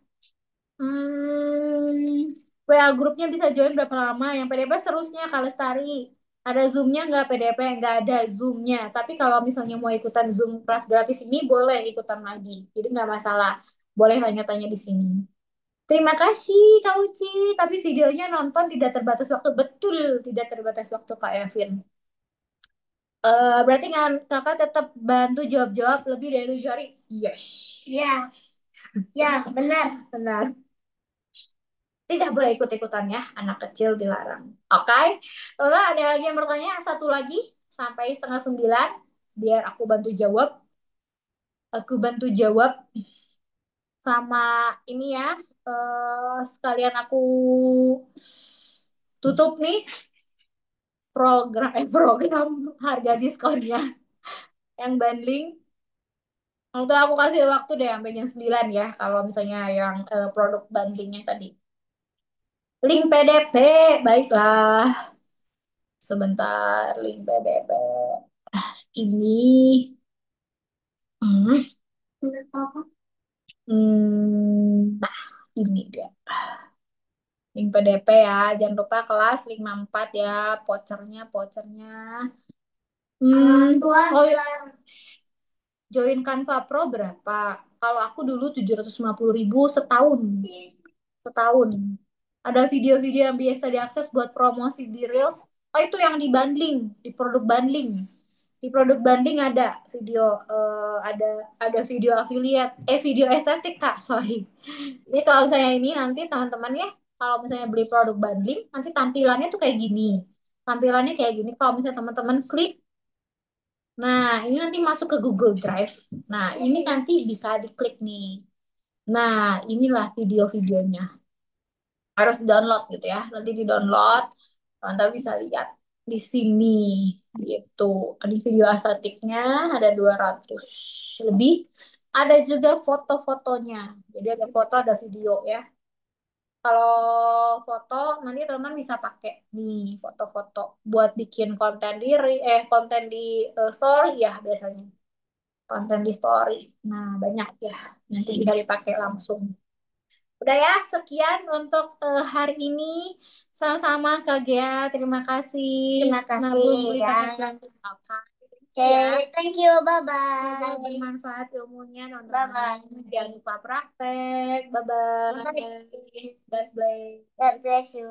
WA grupnya bisa join berapa lama? Yang PDP seterusnya kalau Lestari. Ada Zoom-nya nggak PDP? Nggak ada Zoom-nya. Tapi kalau misalnya mau ikutan Zoom kelas gratis ini, boleh ikutan lagi. Jadi nggak masalah. Boleh tanya-tanya di sini. Terima kasih Kak Uci. Tapi videonya nonton tidak terbatas waktu. Betul, tidak terbatas waktu Kak Evin. Berarti kan kakak tetap bantu jawab-jawab lebih dari 7 hari? Yes. Ya, ya, benar. Benar. Tidak boleh ikut-ikutan ya, anak kecil dilarang. Oke, Lola ada lagi yang bertanya? Satu lagi sampai setengah 9, biar aku bantu jawab. Aku bantu jawab sama ini ya. Sekalian aku tutup nih program harga diskonnya yang bundling. Untuk aku kasih waktu deh sampai jam 9 ya. Kalau misalnya yang produk bundlingnya tadi. Link PDP, baiklah. Sebentar, link PDP. Ini, hmm, nah ini dia. Link PDP ya. Jangan lupa kelas 54 ya. Vouchernya. Oh iya. Join Canva Pro berapa? Kalau aku dulu 750.000 setahun. Setahun. Ada video-video yang biasa diakses buat promosi di Reels. Oh itu yang di bundling, di produk bundling. Di produk bundling ada video, ada video affiliate, video estetik Kak, sorry. Jadi kalau saya ini nanti teman-teman ya, kalau misalnya beli produk bundling, nanti tampilannya tuh kayak gini. Tampilannya kayak gini. Kalau misalnya teman-teman klik, nah ini nanti masuk ke Google Drive. Nah ini nanti bisa diklik nih. Nah inilah video-videonya, harus download gitu ya. Nanti di download, teman-teman bisa lihat di sini gitu. Ada video estetiknya, ada 200 lebih. Ada juga foto-fotonya. Jadi ada foto, ada video ya. Kalau foto nanti teman-teman bisa pakai nih foto-foto buat bikin konten di story ya biasanya. Konten di story. Nah, banyak ya. Nanti bisa dipakai langsung. Udah ya, sekian untuk hari ini. Sama-sama Kak Gea, terima kasih. Terima Nabung kasih beli ya. paket gratis. Oke, Oke, ya. thank you. Semoga Bye-bye. bermanfaat ilmunya, teman-teman. Jangan Bye-bye. lupa praktek. Bye-bye. Bye. God bless. God bless you.